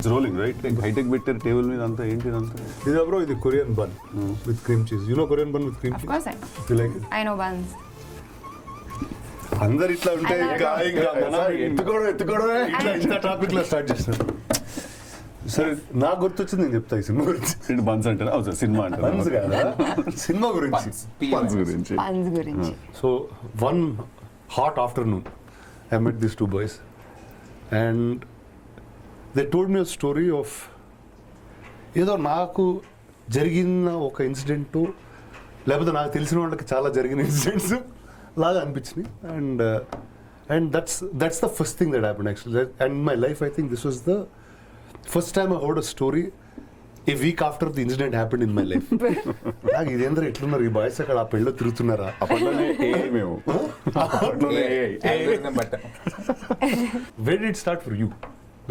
It's rolling, right? Like high-tech bitter table మీద అంతా ఏంటి ఇదంతా? ఇది బ్రో ఇది Korean bun with cream cheese. You know Korean bun with cream cheese? Of course I know. You like it? I know buns. అందరు ఇట్లా ఉంటే ఇంకా ఎత్తుకోవడమే ఇట్లా టాపిక్ లో స్టార్ట్ చేస్తారు. సరే నాకు గుర్తొచ్చింది నేను చెప్తా ఈ సినిమా గురించి. ఏంటి బన్స్ అంటారా? అవును సార్, సినిమా అంటారా? బన్స్ కాదా సినిమా గురించి. బన్స్ గురించి. Buns గురించి. So one hot afternoon I met these two boys and they told me a story of ఏదో నాకు జరిగిన ఒక ఇన్సిడెంట్ లేకపోతే నాకు తెలిసిన వాళ్ళకి చాలా జరిగిన ఇన్సిడెంట్స్ లాగా అనిపించినాయి. And that's the first thing that happened actually. And in my life I think this was the first time I heard a story a week after the incident happened in my life. నాకు ఇదేంద్ర ఎట్లున్నారు ఈ boys అక్కడ ఆ పెళ్ళి తిరుగుతున్నారా? అప్పట్లోనే మేము where did start for you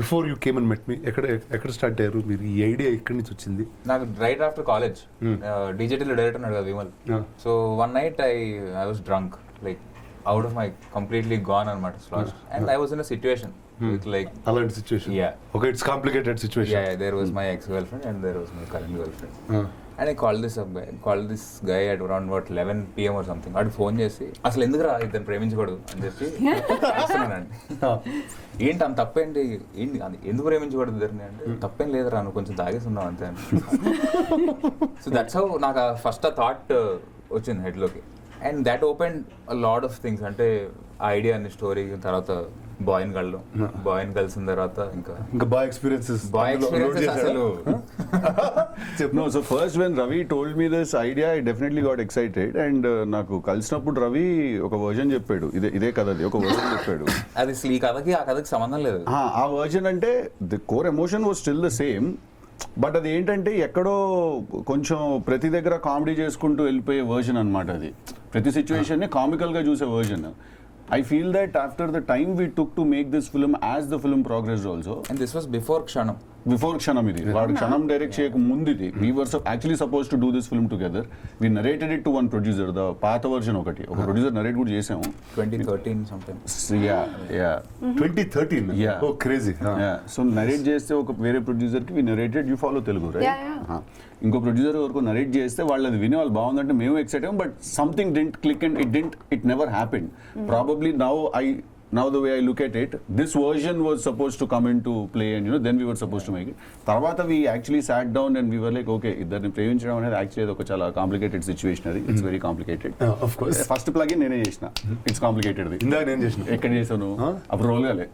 before you came and met me? ఎక్కడ స్టార్ట్ అయ్యారు మీరు? ఈ ఐడియా ఎక్కడి నుంచి వచ్చింది? నాకు right after college digital director ఉన్నాడు కదా Vimal. So one night I was drunk like out of my completely gone అనమాట slash. And I was in a situation like అలాంటి situation. yeah, okay, it's complicated situation. yeah, there was my ex-girlfriend and there was my current girlfriend. And I called this guy at around what 11 PM or something. వాడు phone చేసి అసలు ఎందుకురా ఇద్దరు ప్రేమించకూడదు అని చెప్పి చేస్తున్నానండి. ఏంటి అంత తప్పేంటి, ఏంటి ఎందుకు ప్రేమించకూడదు ఇద్దరిని అంటే, తప్పేం లేదురా నువ్వు కొంచెం తాగేసి ఉన్నావు అంతే అని. సో దట్స్ హౌ నాకు ఫస్ట్ ఆ థాట్ వచ్చింది హెడ్లోకి. And that open a lot of things. అంటే ఆ ఐడియా అనే స్టోరీ తర్వాత బాయ్ అండ్ కలిసిన తర్వాత ఇంకా బాయ్ ఎక్స్పీరియన్సెస్ అసలు No, so first when Ravi told me this idea, I definitely got excited. And నాకు కలిసినప్పుడు రవి ఒక వర్జన్ చెప్పాడు, ఇదే కథది ఒక వర్జన్ చెప్పాడు. అది అసలు ఈ కథకి ఆ కథకి సంబంధం లేదు. ఆ వర్జన్ అంటే the core emotion was still the same, but అది ఏంటంటే ఎక్కడో కొంచెం ప్రతి దగ్గర కామెడీ చేసుకుంటూ వెళ్ళిపోయే వర్జన్ అనమాట. అది ప్రతి సిచ్యువేషన్ని కామికల్గా చూసే version. I feel that after the time we took to make this film, as the film progressed also. And this was before Kshanam. Before Kshanam ఇది. వాడు క్షణం డైరెక్ట్ చేయక ముందు ఇది. We were actually supposed to do this film together. We narrated it to one producer. The పాత version ఒక producer narrate కూడా చేసాము. 2013 something. Yeah. 2013. Yeah. Oh, crazy. So narrate చేస్తే ఒక వేరే ప్రొడ్యూసర్ కి we narrated, you follow Telugu, right? Yeah. ఇంకో producer వరకు నరేట్ చేస్తే వాళ్ళు అది వినే వాళ్ళు బాగుందంటే మేము ఎక్సైట్ అయ్యాం, but something didn't click and it never happened. Probably now the way I look at it, this version was supposed to come into play and then we were supposed to make it. Tarvata we actually sat down and we were like, okay, iddarni ప్రేమించడం అనేది actually ఒక చాలా complicated situation. అది it's very complicated. Of course. First plug in నేనే చేసిన. It's complicated. ఇందాక నేను చేసిన. ఎక్కడ చేసాను అప్పుడు రోల్ కాలే.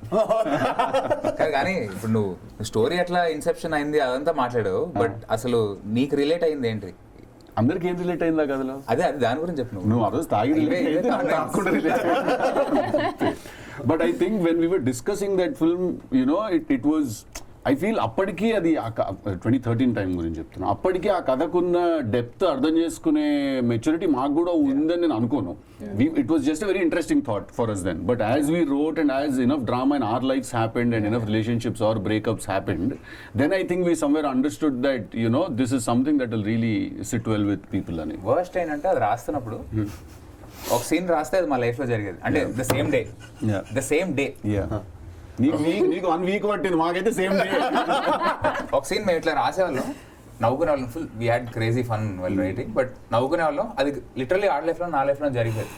కానీ ఇప్పుడు నువ్వు స్టోరీ ఎట్లా ఇన్సెప్షన్ అయింది అదంతా మాట్లాడావు, బట్ అసలు నీకు రిలేట్ అయింది ఏంటి? అందరికి ఏం రిలేట్ అయిందా కథలో? అదే దాని గురించి చెప్పు. నువ్వు ఆ రోజు తాగి but I think when we were discussing that film, it was, I feel అప్పటికీ అది 2013 టైం గురించి చెప్తున్నా, అప్పటికీ ఆ కథకున్న డెప్త్ అర్థం చేసుకునే మెచ్యూరిటీ మాకు కూడా ఉందని నేను అనుకోను. It was just a very interesting thought for us then. But as we wrote and as enough drama in our lives happened and enough relationships or breakups happened, then I think we somewhere understood that, this is something that will really sit well with people. Worst ఏంటంటే అది రాస్తున్నప్పుడు ఒక scene రాస్తే అది మా life లో జరిగేది. అంటే ద సేమ్ డే నీకు 1 వీక్ పట్టింది, మాకైతే సేమ్ డే. ఒక సీన్ మేము ఇట్లా రాసేవాళ్ళం, నవ్వుకునే వాళ్ళం, full we had crazy fun well writing, but నవ్వుకునే వాళ్ళం. అది లిటరల్లీ ఆడ లైఫ్ లో నా లైఫ్ లో జరిగేది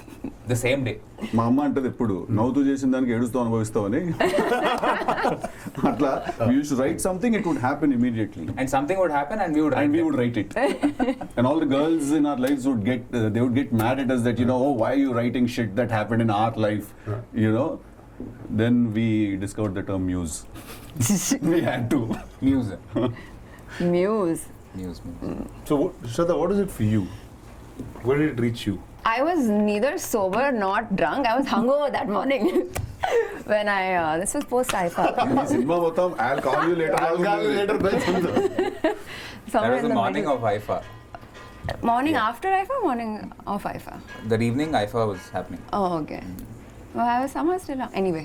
ద సేమ్ డే. మా అమ్మ అంటది ఎప్పుడు, నవ్వుతూ చేసిన దానికి ఏడుస్తూ అనుభవిస్తావని. అట్లా we used to write something, it would happen immediately, and something would happen and we would write it. And all the girls in our lives would get mad at us that oh, why are you writing shit that happened in our life? Then we discovered the term muse. We had to muse. So Shraddha, what is it for you? Where did it reach you? I was neither sober nor drunk. I was hungover that morning. When this was post IFA. Cinema motam, I'll call you later. That was the morning of IFA. Morning after IFA, morning of IFA. That evening IFA was happening. Oh, okay. Well, I was somehow still young. Anyway,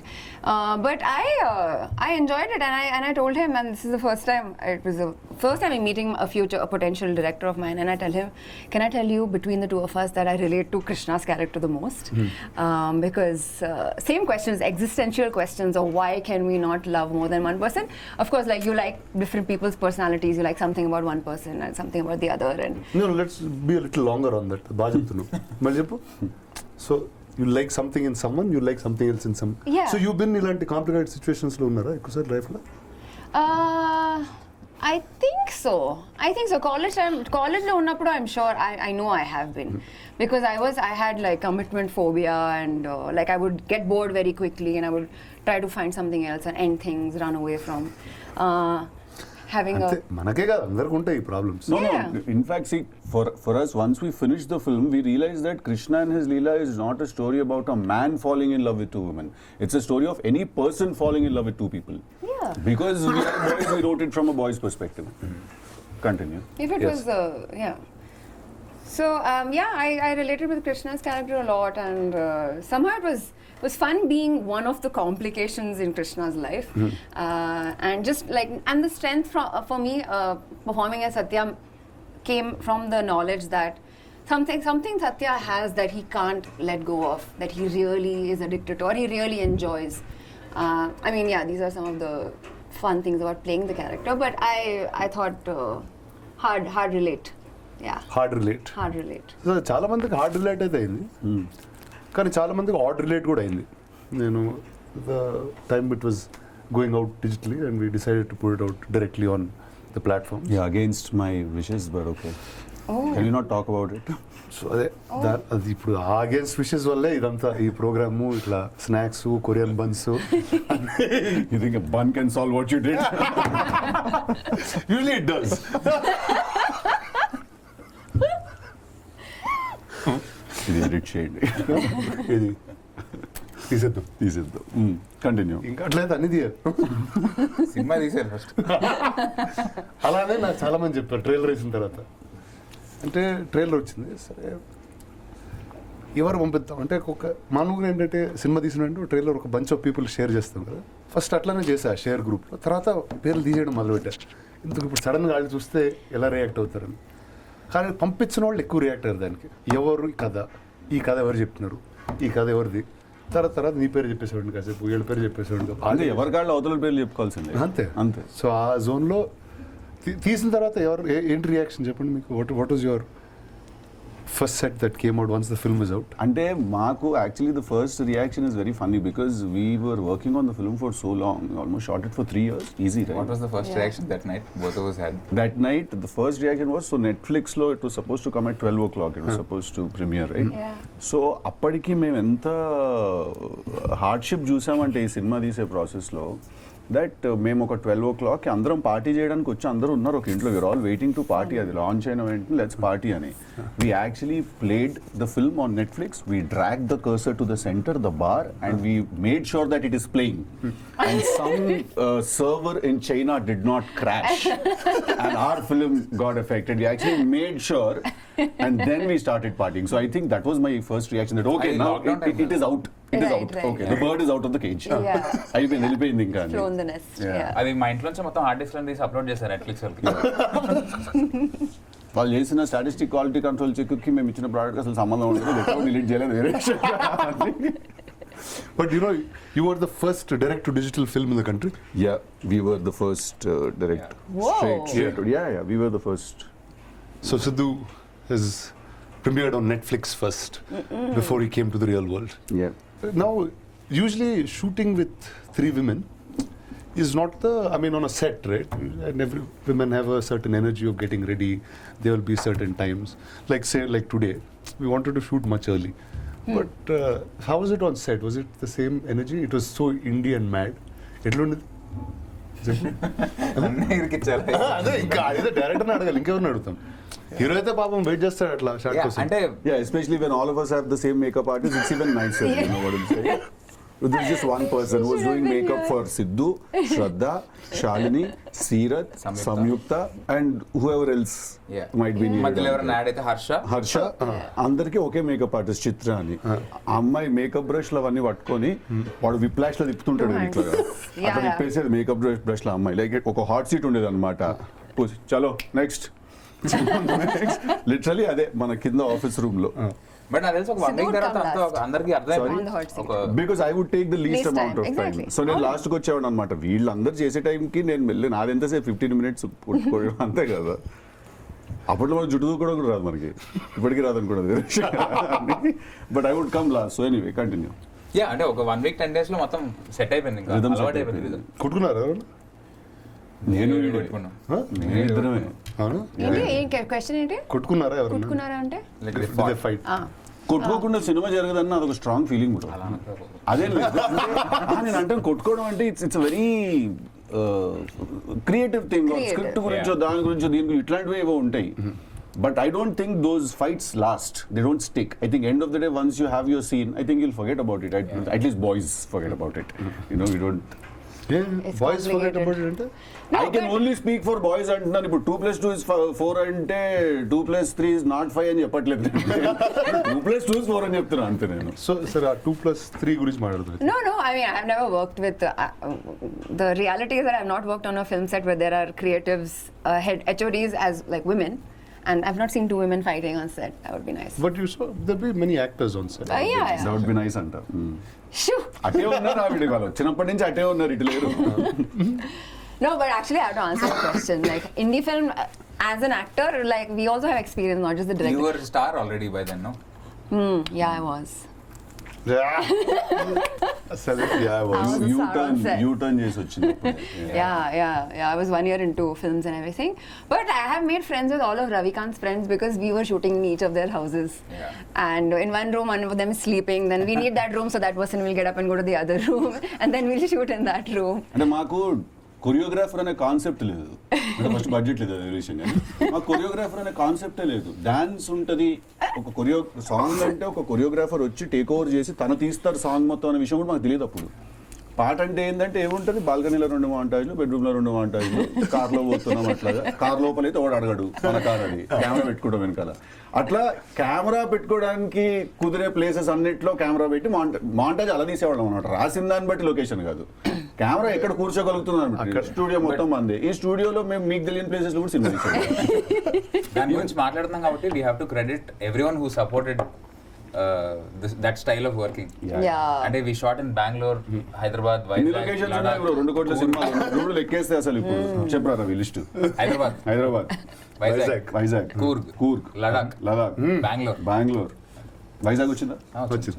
but I enjoyed it, and I told him, and this is the first time. It was the first time I'm meeting a potential director of mine, and I tell him, can I tell you between the two of us that I relate to Krishna's character the most, because same questions, existential questions of why can we not love more than one person? Of course, like you like different people's personalities. You like something about one person and something about the other, and No, let's be a little longer on that. బాగా చెప్తున్నావు. మళ్ళీ చెప్పు. So you like something in someone, you like something else in some. Yeah. So you've been ఇలాంటి complicated situations లో ఉన్నారా ఎక్కువసారి life లో? I think so. College lo unnappudu I'm sure I know I have been, because I had like commitment phobia, and like I would get bored very quickly, and I would try to find something else and end things, run away from having అంతే మనకే కాదు అందరికి ఉంటాయి ఈ problems. No, Yeah. no. In fact, see, for us, once we finished the film, we realized that Krishna and his Leela is not a story about a man falling in love with two women. It's a story of any person falling in love with two people. Yeah. Because we are boys, we wrote it from a boy's perspective. Continue. If it Yes. was, yeah. So yeah, I related with Krishna's character a lot, and somehow it was fun being one of the complications in Krishna's life, and just like, and the strength for me performing as Satya came from the knowledge that something Satya has that he can't let go of, that he really is addicted to, or he really enjoys. I mean, yeah, these are some of the fun things about playing the character, but I thought hard relate. Yeah. Hard relate. Hard relate. So చాలా మందికి hard relate అయితే అయింది, కానీ చాలా మందికి add relate కూడా అయింది. నేను the time it was going out digitally and we decided to put it out directly on the platform. Yeah, against my wishes, but okay. Oh. Can you not talk about it? So అదే అది ఇప్పుడు against wishes వల్లే ఇదంతా ఈ programme ఇట్లా snacks Korean buns. You think a bun can solve what you did? Usually it does. ఇది edit చేయండి. ఇది తీసేద్దాం. తీసేద్దాం. Continue. ఇంకా అట్లయితే అన్ని తీయాలి. సినిమా తీసారు ఫస్ట్. అలానే నాకు చాలా మంది చెప్పారు ట్రైలర్ వేసిన తర్వాత. అంటే ట్రైలర్ వచ్చింది, సరే ఎవరు పంపిద్దాం అంటే ఒక మామూలుగా ఏంటంటే సినిమా తీసినట్టు ట్రైలర్ ఒక బంచ్ ఆఫ్ పీపుల్ షేర్ చేస్తాం కదా. ఫస్ట్ అట్లానే చేశా షేర్ గ్రూప్లో, తర్వాత పేర్లు తీసేయడం మొదలుపెట్టారు. ఇందుకు ఇప్పుడు సడన్గా వాళ్ళు చూస్తే ఎలా రియాక్ట్ అవుతారని. కానీ పంపించిన వాళ్ళు ఎక్కువ రియాక్ట్ అయ్యారు దానికి. ఎవరు ఈ కథ ఎవరు చెప్తున్నారు, ఈ కథ ఎవరిది, తర్వాత నీ పేరు చెప్పేసేవాడిని కాసేపు, వీళ్ళ పేరు చెప్పేసేవాడిని. అంటే ఎవరి కాళ్ళు అవతల పేర్లు చెప్పుకోవాల్సిందే. అంతే అంతే. సో ఆ జోన్లో తీసిన తర్వాత ఎవరు ఏంటి రియాక్షన్ చెప్పండి మీకు? What was your first set that came out once the film is out? అంటే మాకు actually the first reaction is very funny because we were working on the film for so long, almost shot it for 3 years. Easy, right? What was the first reaction that night both of us had? That night, the first reaction was, so Netflix lo it was supposed to come at 12 o'clock. It was supposed to premiere, right? Yeah. So అప్పటికి మేము ఎంత hardship చూసామంటే ఈ cinema తీసే ప్రాసెస్లో, that మేము ఒక 12 o'clock అందరం పార్టీ చేయడానికి వచ్చి అందరూ ఉన్నారు ఒక ఇంట్లో. We are all waiting to party. అది లాంచ్ అయిన వెంటనే లెట్స్ పార్టీ అని we actually played the film on Netflix. We drag the cursor to the centre, the bar, and we made sure that it is playing. And some server in China did not crash and our film got affected. We actually made sure and then we started partying. So I think that was my first reaction, that okay, now it is out. It is out. Okay, the bird is out of the cage. Yeah. అయిపోయింది, వెళ్ళిపోయింది ఇంకా. Flown the nest. Yeah. అది మా ఇంట్లో నుంచి మొత్తం hard disk తీసి upload చేశారు నెట్ఫ్లిక్స్ వాళ్ళకి. వాళ్ళు చేసిన స్టాటిస్టిక్ క్వాలిటీ కంట్రోల్ చెక్కి మేము ఇచ్చిన ప్రోడక్ట్ అసలు సంబంధం ఉండదు, ఎక్కడ డిలీట్ చేయలేదు, వేరే విషయం. But you were the first direct to digital film in the country. Yeah, we were the first direct. Whoa. Straight. Yeah, we were the first. So Siddhu has premiered on Netflix first before he came to the real world. Yeah. Now, usually shooting with 3 women is not on a set, right? And every women have a certain energy of getting ready. There will be certain times, like today, we wanted to shoot much early. But how was it on set? Was it the same energy? It was so indie and mad. అదే ఇంకా అదే డైరెక్టర్ని అడగాలి, ఇంకెవరిని అడుగుతాం? Hero అయితే పాపం wait చేస్తాడు అట్లా షాట్ కోసం. అంటే Yeah, especially when all of us have the same makeup artist, it's even nicer. You know what I'm saying? There's just one person who was Should have doing been makeup here. for Siddhu, Shraddha, Shalini, Seerath, Samyukta, and whoever else might be needed. మధ్యలో ఎవరైనా add అయితే హర్ష అందరికి ఒకే makeup artist చిత్ర అని. ఆ అమ్మాయి makeup brush అవన్నీ పట్టుకొని వాడు విప్లాష్ లో తిప్పుతుంటాడు Nice. ఇట్లా అట్లా తిప్పేసేది మేకప్ బ్రష్ లో అమ్మాయి లైక్ ఒక హాట్ సీట్ ఉండేది అనమాట. చలో నెక్స్ట్ లిటరలీ అదే మన కింద ఆఫీస్ రూమ్ లో. బట్ నాకు తెలిసి ఒక 1 వీక్ Siddhu తర్వాత come అంతా last. అందరికి On the అర్థమైపోయింది hot seat. ఒక because I would take the least Least amount time, of time. exactly. So నేను లాస్ట్ కి వచ్చేవాడు అనమాట. వీళ్ళందరూ చేసే టైంకి నేను వెళ్ళి నాది ఎంతసేపు 15 minutes కొట్టుకోవడం అంతే కదా. అప్పట్లో మనకు జుట్టు కూడా రాదు మనకి, ఇప్పటికీ రాదు అనుకోవడం. But I would come last. So anyway continue. Yeah అంటే ఒక 1 వీక్ 10 days లో మొత్తం సెట్ అయిపోయింది, ఇంకా Rhythm set అలవాటు అయిపోయింది అయిపోయింది. rhythm. కొట్టుకున్నారా ఎవరు? నేను పెట్టుకున్నాం నేను ఇద్దరమే. అవును, ఏంటి క్వశ్చన్ ఏంటి? కొట్టుకున్నారా ఎవరు? కుట్టుకున్నారా అంటే లైక్ ఫైట్. కొట్టుకోకుండా సినిమా జరగదన్న అదొక స్ట్రాంగ్ ఫీలింగ్ బ్రో. అదే లేదు నేను అంటే కొట్టుకోవడం అంటే it's very creative thing. Creative. Script గురించో దాని గురించో దీని గురించి ఇట్లాంటివి ఏవో ఉంటాయి. But I don't think those fights last, they don't stick. I think end of the day once you have your scene, I think you'll forget about it. At least boys forget about it. You don't. Boys forget about it అంటే I can only speak for boys అంటున్నాను. ఇప్పుడు 2+2 is 4 అంటే 2+3 is not 5 అని చెప్పట్లేదు. 2+2 is 4 అని చెప్తున్నా అంతే నేను. సో సరే ఆ 2+3 గురించి మాట్లాడుతుంది. No, I mean, I've never worked with. The reality is that I've not worked on a film set where there are creatives, head HODs as like women, and I've not seen 2 women fighting on set. That would be nice. But you so there be many actors on set. Yeah. That would be nice అంట. Shoo. అటే ఉన్నారు ఆవిడ వాళ్ళు వచ్చినప్పటి నుంచి అటే ఉన్నారు, ఇటు లేరు. No, but actually, I have to answer the question. Like indie film, as an actor, like we also have experience, not just the director. You were a star already by then, no? Yeah, I was. సరే yeah I was. I was a star on set. You-turn చేసి వచ్చింది. Yeah. I was 1 year into films and everything. But I have made friends with all of Ravikant's friends because we were shooting in each of their houses. Yeah. And in one room, one of them is sleeping. Then we need that room, so that person will get up and go to the other room. And then we'll shoot in that room. అంటే మాకు choreographer అనే concept లేదు. అంటే first budget లేదు, అదే విషయం. కానీ మాకు కొరియోగ్రాఫర్ అనే కాన్సెప్టే లేదు. డాన్స్ ఉంటుంది, ఒక సాంగ్ అంటే ఒక కొరియోగ్రాఫర్ వచ్చి టేక్ ఓవర్ చేసి తను తీస్తారు సాంగ్ మొత్తం అనే విషయం కూడా మాకు తెలియదు అప్పుడు. పాట అంటే ఏంటంటే ఏముంటుంది, బాల్కనీలో 2 మాంటాజ్లు, బెడ్రూమ్లో 2 మాంటాజ్లు, కార్లో పోతున్నాం అట్లాగా. కార్ లోపల అయితే వాడు అడగడు, మన కార్ అది, కెమెరా పెట్టుకోవడం వెనకాల. అట్లా కెమెరా పెట్టుకోవడానికి కుదిరే ప్లేసెస్ అన్నిట్లో కెమెరా పెట్టి మాంటాజ్ అలా తీసేవాళ్ళం అనమాట. రాసిన దాన్ని బట్టి లొకేషన్ కాదు, కెమెరా ఎక్కడ కూర్చోగలుగుతుంది అనమాట. స్టూడియో మొత్తం మంది. ఈ స్టూడియోలో మేము మీకు తెలియని ప్లేసెస్ కూడా సినిమా తీసాం. దాని గురించి మాట్లాడుతున్నాం కాబట్టి we have to credit everyone who supported that style of working. Yeah. అంటే we shot in Bengaluru, Hyderabad, ఎన్ని లొకేషన్స్ ఉన్నాయి బ్రో? 2 కోట్ల సినిమా 2 లెక్కేస్తే అసలు ఇప్పుడు చెప్పరా రవి లిస్ట్. హైదరాబాద్, వైజాగ్, కూర్గ్, లడాక్, బెంగళూరు, వైజాగ్ వచ్చిందా? వచ్చింది.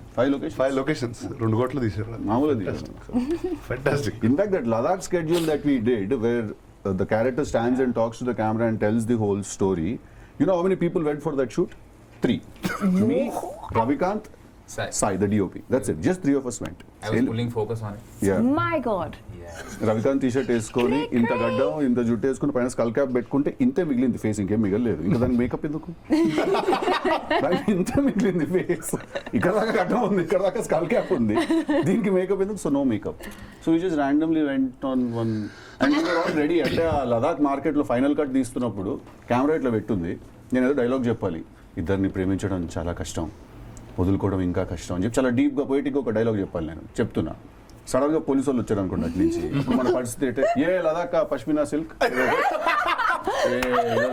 5 లొకేషన్స్ 2 కోట్లు తీశారు. మామూలుగా. Fantastic. In fact, that Ladakh schedule that we did, where the character stands and talks to the camera and tells the whole story, you know how many people went for that shoot? 3. Me, Ravikant, Sai, the DOP. That's it. Just 3 of us went. I was pulling focus on it. Yeah. My God. Ravikanth T-shirt వేసుకొని ఇంత గడ్డం ఇంత జుట్టు వేసుకుని పైన skull cap పెట్టుకుంటే ఇంతే మిగిలింది ఫేస్, ఇంకేం మిగలేదు. ఇంకా దానికి మేకప్ ఎందుకు? ఇంత మిగిలింది ఫేస్. ఇక్కడ దాకా గడ్డం ఉంది, ఇక్కడ దాకా స్కల్ క్యాప్ ఉంది, దీనికి మేకప్ ఎందుకు? So no makeup. So we just randomly went on one and we are all ready. అంటే ఆ లదాఖ్ మార్కెట్లో ఫైనల్ కట్ తీస్తున్నప్పుడు కెమెరా ఇట్లా పెట్టుంది, నేను ఏదో డైలాగ్ చెప్పాలి. ఇద్దరిని ప్రేమించడం చాలా కష్టం, వదులుకోవడం ఇంకా కష్టం అని చెప్పి చాలా డీప్గా పోయిటిగా ఒక డైలాగ్ చెప్పాలి. నేను చెప్తున్నా, సడన్ గా పోలీసు వాళ్ళు వచ్చారు అనుకోండి అటు నుంచి. ఇప్పుడు మన పరిస్థితి ఏంటంటే ఏ లదాఖ్ పష్మినా సిల్క్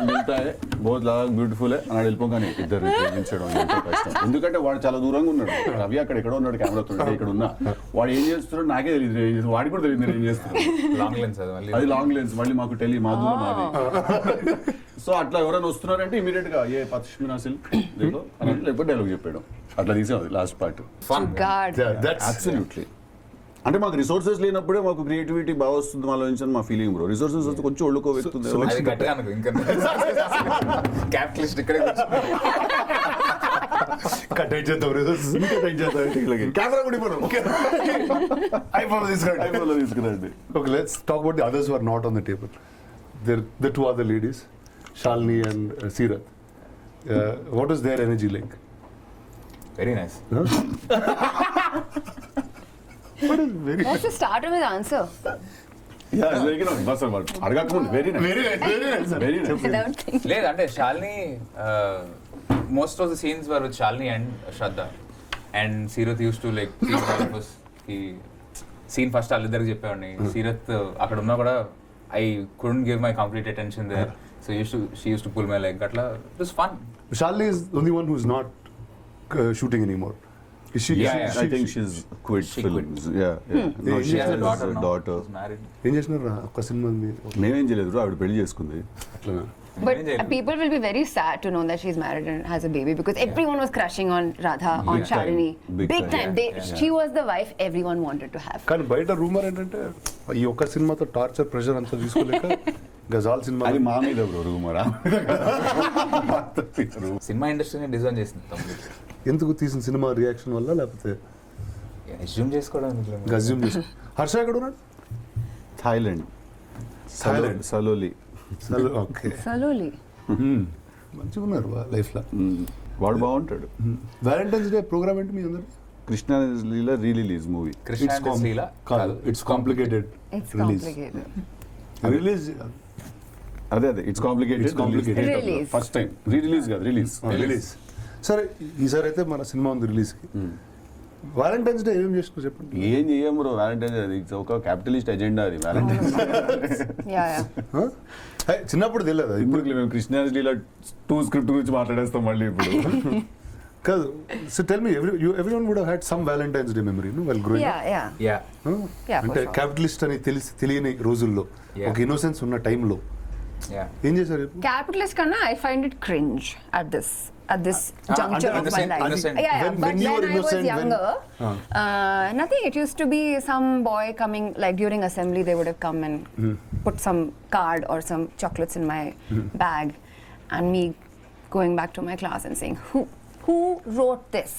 మిగతా బహుత్ లదాఖ్ బ్యూటిఫుల్ అని వెళ్ళిపోగానే ఇద్దరిని ప్రేమించడం ఎంతో కష్టం. ఎందుకంటే వాడు చాలా దూరంగా ఉన్నాడు, రవి అక్కడ ఎక్కడో ఉన్నాడు, కెమెరాతో ఇక్కడ ఉన్నా. వాడు ఏం చేస్తున్నాడు నాకే తెలియదు, వాడికి కూడా తెలియదు నేను ఏం చేస్తున్నాడు. లాంగ్ లెన్స్ అది లాంగ్ లెన్స్, మళ్ళీ మాకు మా దూరం మాది. సో అట్లా ఎవరైనా వస్తున్నారంటే ఇమీడియట్ గా ఏ పష్మినా సిల్క్ లేకపోతే డైలాగ్ చెప్పాడు. అట్లా తీసాం లాస్ట్ పార్ట్. అబ్సల్యూట్లీ. అంటే మాకు రిసోర్సెస్ లేనప్పుడే మాకు క్రియేటివిటీ బాగా వస్తుంది మాలో నుంచి మా ఫీలింగ్ బ్రో. రిసోర్సెస్ వస్తే కొంచెం ఒళ్ళుకో వెళ్తుంది. Okay, let's talk about the others who are not on the table. The 2 other ladies, Shalini and Seerath. What is their energy like? Very nice. But it's very That's the start of his answer. అడగకముందు very nice very nice I don't think. లేదు అంటే Shalini most of the scenes were with Shalini and Shraddha and Seerat used to like scene first వాళ్ళిద్దరికి చెప్పేవాడిని సీరత్ అక్కడ ఉన్నా కూడా I couldn't give my complete attention there so she used to pull my like అట్లా it was fun. Shalini is the only one who's not shooting anymore. Is she? I think she's quit She films. Yeah. No, She she has a has daughter a now. daughter. She's married. ఏం చేసినారు ఒక cinema మేమేం చేయలేదు ఆవిడ పెళ్లి చేసుకుంది అట్లా. But people will be very sad to know that she's married and has a baby because everyone was crushing on Radha, on Big time. Shalini. Big Big time. time. She was the wife everyone wanted to have. కానీ బయట rumour ఏంటంటే ఈ ఒక్క సినిమాతో torture pressure అంతా తీసుకోలేక గజాల్ cinema అది మా మీద బ్రో రూమరా సినిమా ఇండస్ట్రీని డిజైన్ చేసింది తమ్ముడు. ఎందుకు తీసిన సినిమా రియాక్షన్ వల్ల లేకపోతే అజ్యూమ్ చేసుకోవడానికి గజ్యూమ్ చేసి హర్ష ఎక్కడ ఉన్నాడు? Thailand Thailand. సలోలి ఓకే Saloli. మంచిగా ఉన్నారు లైఫ్లో. వాడు బాగుంటాడు. వ్యాలంటైన్స్ డే ప్రోగ్రామ్ ఏంటి మీ అందరు? కృష్ణ లీలా రిలీజ్ మూవీ కృష్ణ లీలా కాదు, it's complicated It's release. complicated. Release అదే it's It's complicated complicated. Release. First time release కాదు రిలీజ్ రిలీజ్. సరే ఈసారి అయితే మన సినిమా ఉంది రిలీజ్కి. వ్యాలంటైన్స్ డే ఏమేమి చేస్తున్నావు చెప్పండి. ఏం చెయ్యం బ్రో వ్యాలంటైన్స్ అది ఒక క్యాపిటలిస్ట్ ఎజెండా అది Valentine's. Yeah, yeah. Huh? Hey, చిన్నప్పుడు తెలియదు ఇప్పుడు మేము కృష్ణాజిలీలో 2 స్క్రిప్ట్ గురించి మాట్లాడేస్తాం మళ్ళీ ఇప్పుడు. కాదు. So tell me everyone would have had some Valentine's Day memory well growing. Yeah, yeah. Yeah Yeah, for అంటే sure. క్యాపిటలిస్ట్ అని తెలియని రోజుల్లో Yeah. ఒక ఇన్నోసెన్స్ ఉన్న టైంలో యా ఏం చేశారు చెప్పు? Capitalist kanna, I find it cringe at this juncture of my innocent, life. innocent. Yeah, When but you when were I was innocent, younger, nothing. It used to be some boy coming, like during assembly, they would have come and put some card or some chocolates in my bag, and me going back to my class and saying, "Who wrote this?"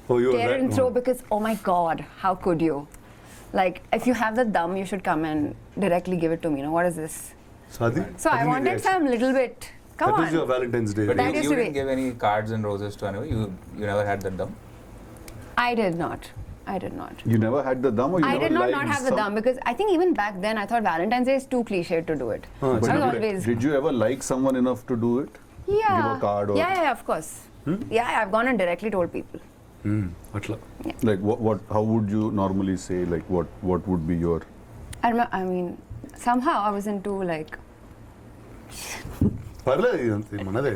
Oh, you were Tear that? and throw because, oh my God, how could you? Like, if you have the dum, you should come and directly give it to me. What is this? So అది So I wanted some little bit. Come That was your on. Valentine's Day. But That you used to didn't be- give any cards and roses to anyone. You never had that dum. I did not. You never had the dum or you I never did not liked have the some- dum because I think even back then I thought Valentine's Day is too cliched to do it. Oh, But I was did- always did you ever like someone enough to do it? yeah. give a card or- Yeah, of course. Yeah, I've gone and directly told people. అట్లా Like what how would you normally say, like what would be your I mean, somehow I was into like పర్లేదు ఇదంతా మనదే.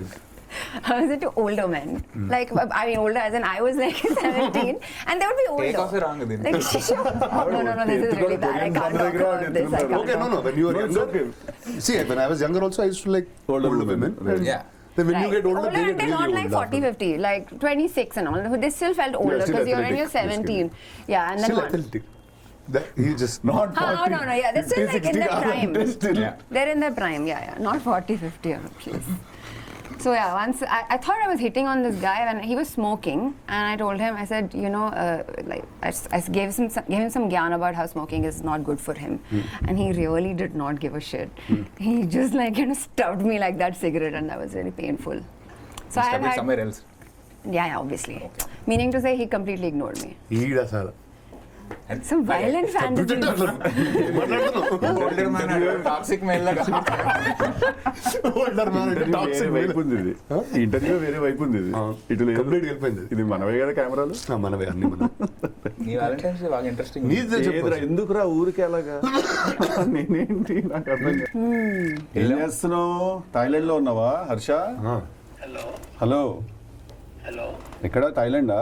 I was into older men. Like I mean, older as in I was like 17, and they would be older. Take off your wrong then. Like, no, this is really bad. I can't talk about this. I can't Okay, no, when you were No, it's younger. See, when I was younger also, I used to like Older older women. women, Yeah. Then when you Right. get older, they get and really not old. like after. 40, 50, like 26 and all. They still felt older still because you're in your athletic, 17. Yeah, and then Still one. athletic. That, he just not No, yeah, they're still like in their prime. Still. Yeah. They're in their prime, yeah. Not 40, 50, please. So yeah, once I thought I was hitting on this guy when he was smoking, and I told him, I said, you know, like I gave him some gyan about how smoking is not good for him, and he really did not give a shit. He just like stubbed me like that cigarette, and that was really painful. So I Stuck it had, somewhere else. yeah, obviously. Meaning to say, he completely ignored me. ఈడ అసలు Some violent fantasy. Older man and toxic male laga. older man అంటే interview toxic వేరే వైపు ఉంది ఇది. Interview వేరే వైపు ఉంది ఇది. ఇటు లేదు. కంప్లీట్ వెళ్ళిపోయింది. ఇది మనవే కదా కెమెరాలు. మనవే అన్ని మన నీ Valentine's Day బాగా ఇంట్రెస్టింగ్. నీదే చెప్పు. ఏదిరా, ఎందుకురా ఊరికే అలాగా నేనేంటి నాకు అర్థం కాదు. ఏం చేస్తున్నావు? థాయిలాండ్ లో ఉన్నావా హర్ష? హలో హలో ఎక్కడ థాయిలాండా?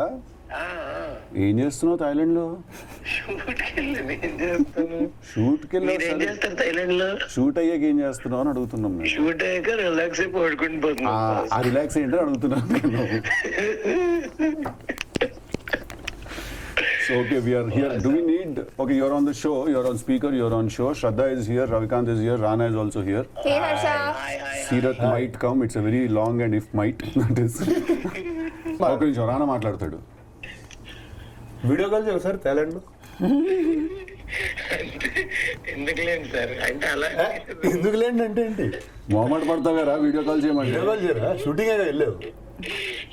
ఏం చేస్తున్నావు థాయిలాండ్ లో? షూట్కి వెళ్ళి ఏం చేస్తాను? షూట్కి మీరు ఏం చేస్తారు థైలాండ్ లో? షూట్ అయ్యాక ఏం చేస్తున్నావు అని అడుగుతున్నాం మేము. షూట్ అయ్యాక రిలాక్స్ అయిపోయి పడుకుని ఆ రిలాక్స్ ఏంటో అడుగుతున్నాం నేను. So okay, we are here. Do we need? Okay, you're on the show. You're on speaker. You're on show. Shraddha is here. Ravikant is here. Rana is also here. Hey, Harsha. Sirath might come. It's a very long and if might. That is. ఒక నిమిషం రానా మాట్లాడతాడు. Video call చేయవు sir Thailand లో? ఎందుకు లేండి sir అంటే అలా ఎందుకు లేండి అంటే ఏంటి? మొహమాట పడతావారా వీడియో కాల్ చేయమంటే? వీడియో కాల్ చేయరా? షూటింగ్ వెళ్ళావు?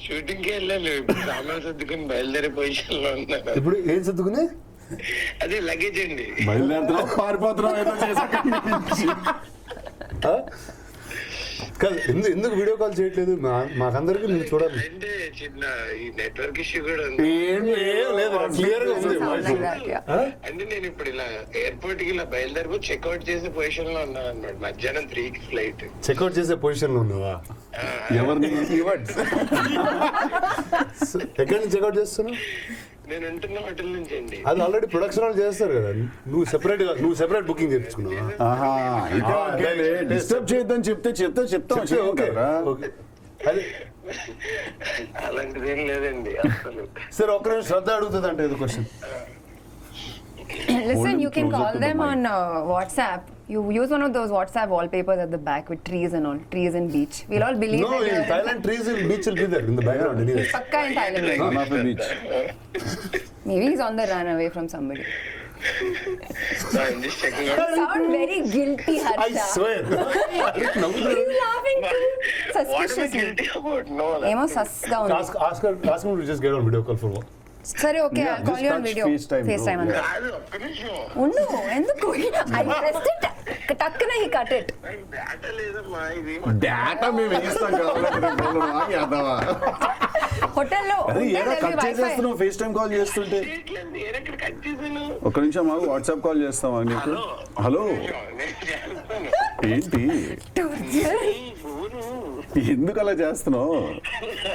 షూటింగ్ కి వెళ్ళాను, ఇప్పుడు సామాన్ సర్దుకుని బయలుదేరే పొజిషన్ లో ఉన్నాను. ఇప్పుడు ఏం చదువుకునే అదే లగేజ్ అండి. బయలుదేరుతున్నావు పారిపోతున్నావు ఏదో చేసాక కాదు ఎందుకు వీడియో కాల్ చేయట్లేదు మాకందరికి నేను చూడాలి. అంటే చిన్న ఈ నెట్వర్క్ ఇష్యూ కూడా ఉంది. ఏం లేదు క్లియర్ గా ఉంది Something like that, yeah. అంటే నేను ఇప్పుడు ఇలా ఎయిర్పోర్ట్ కి ఇలా బయలుదేరిపో చెక్అవుట్ చేసే పొజిషన్ లో ఉన్నాను అనమాట. మధ్యాహ్నం 3కి ఫ్లైట్. చెక్అవుట్ చేసే పొజిషన్ లో ఉన్నావా? ఎవరిని ఎక్కడి నుంచి చెక్అవుట్ చేస్తున్నావు? నేను ఉంటున్న హోటల్ నుంచి అండి. అది ఆల్రెడీ ప్రొడక్షన్ వాళ్ళు చేస్తారు కదా, నువ్వు సెపరేట్ బుకింగ్ చేయించుకున్నావా? డిస్టర్బ్ చేయొద్దని చెప్తాం ఓకే ఓకే. అదే అలాంటిది ఏం లేదండి అసలు. సరే ఒక్క నిమిషం శ్రద్ధ అడుగుతుంది అంటే ఏదో question. Listen, you can closer call to the them mic. on WhatsApp. You use one of those WhatsApp wallpapers at the back with trees and all, trees and beach. We'll all believe No, that in you're Thailand trees and beach will be there in the background anyway. Pakka in Thailand. Beach. Maybe he's on the run away from somebody. So I'm just checking out. You sound very guilty, I Harsha. swear. He's laughing too What am I suspiciously. guilty about? No. ఏమో సస్గా ఉంది. Ask him to just get on video call for what? సరే okay, Yeah, I'll call just you on touch video. FaceTime, bro. FaceTime అంతే. కాదు, ఒక్క నిమిషం. ఉండు, ఎందుకు? I pressed it. టక్కున he cut it. నాకు డేటా లేదమ్మా ఇది. డేటా మేము వేయిస్తాం హోటల్లో అది ఏదో కట్ చేసేస్తున్నావు ఫేస్ టైం కాల్ చేస్తుంటే. చేయట్లేదు, నేనెక్కడ కట్ చేశాను? ఒక్క నిమిషం మాకు వాట్సాప్ కాల్ చేస్తామా నీకు? హలో నేను చేస్తాను. ఏంటి ఈ ఫోను ఎందుకు అలా చేస్తున్నావు?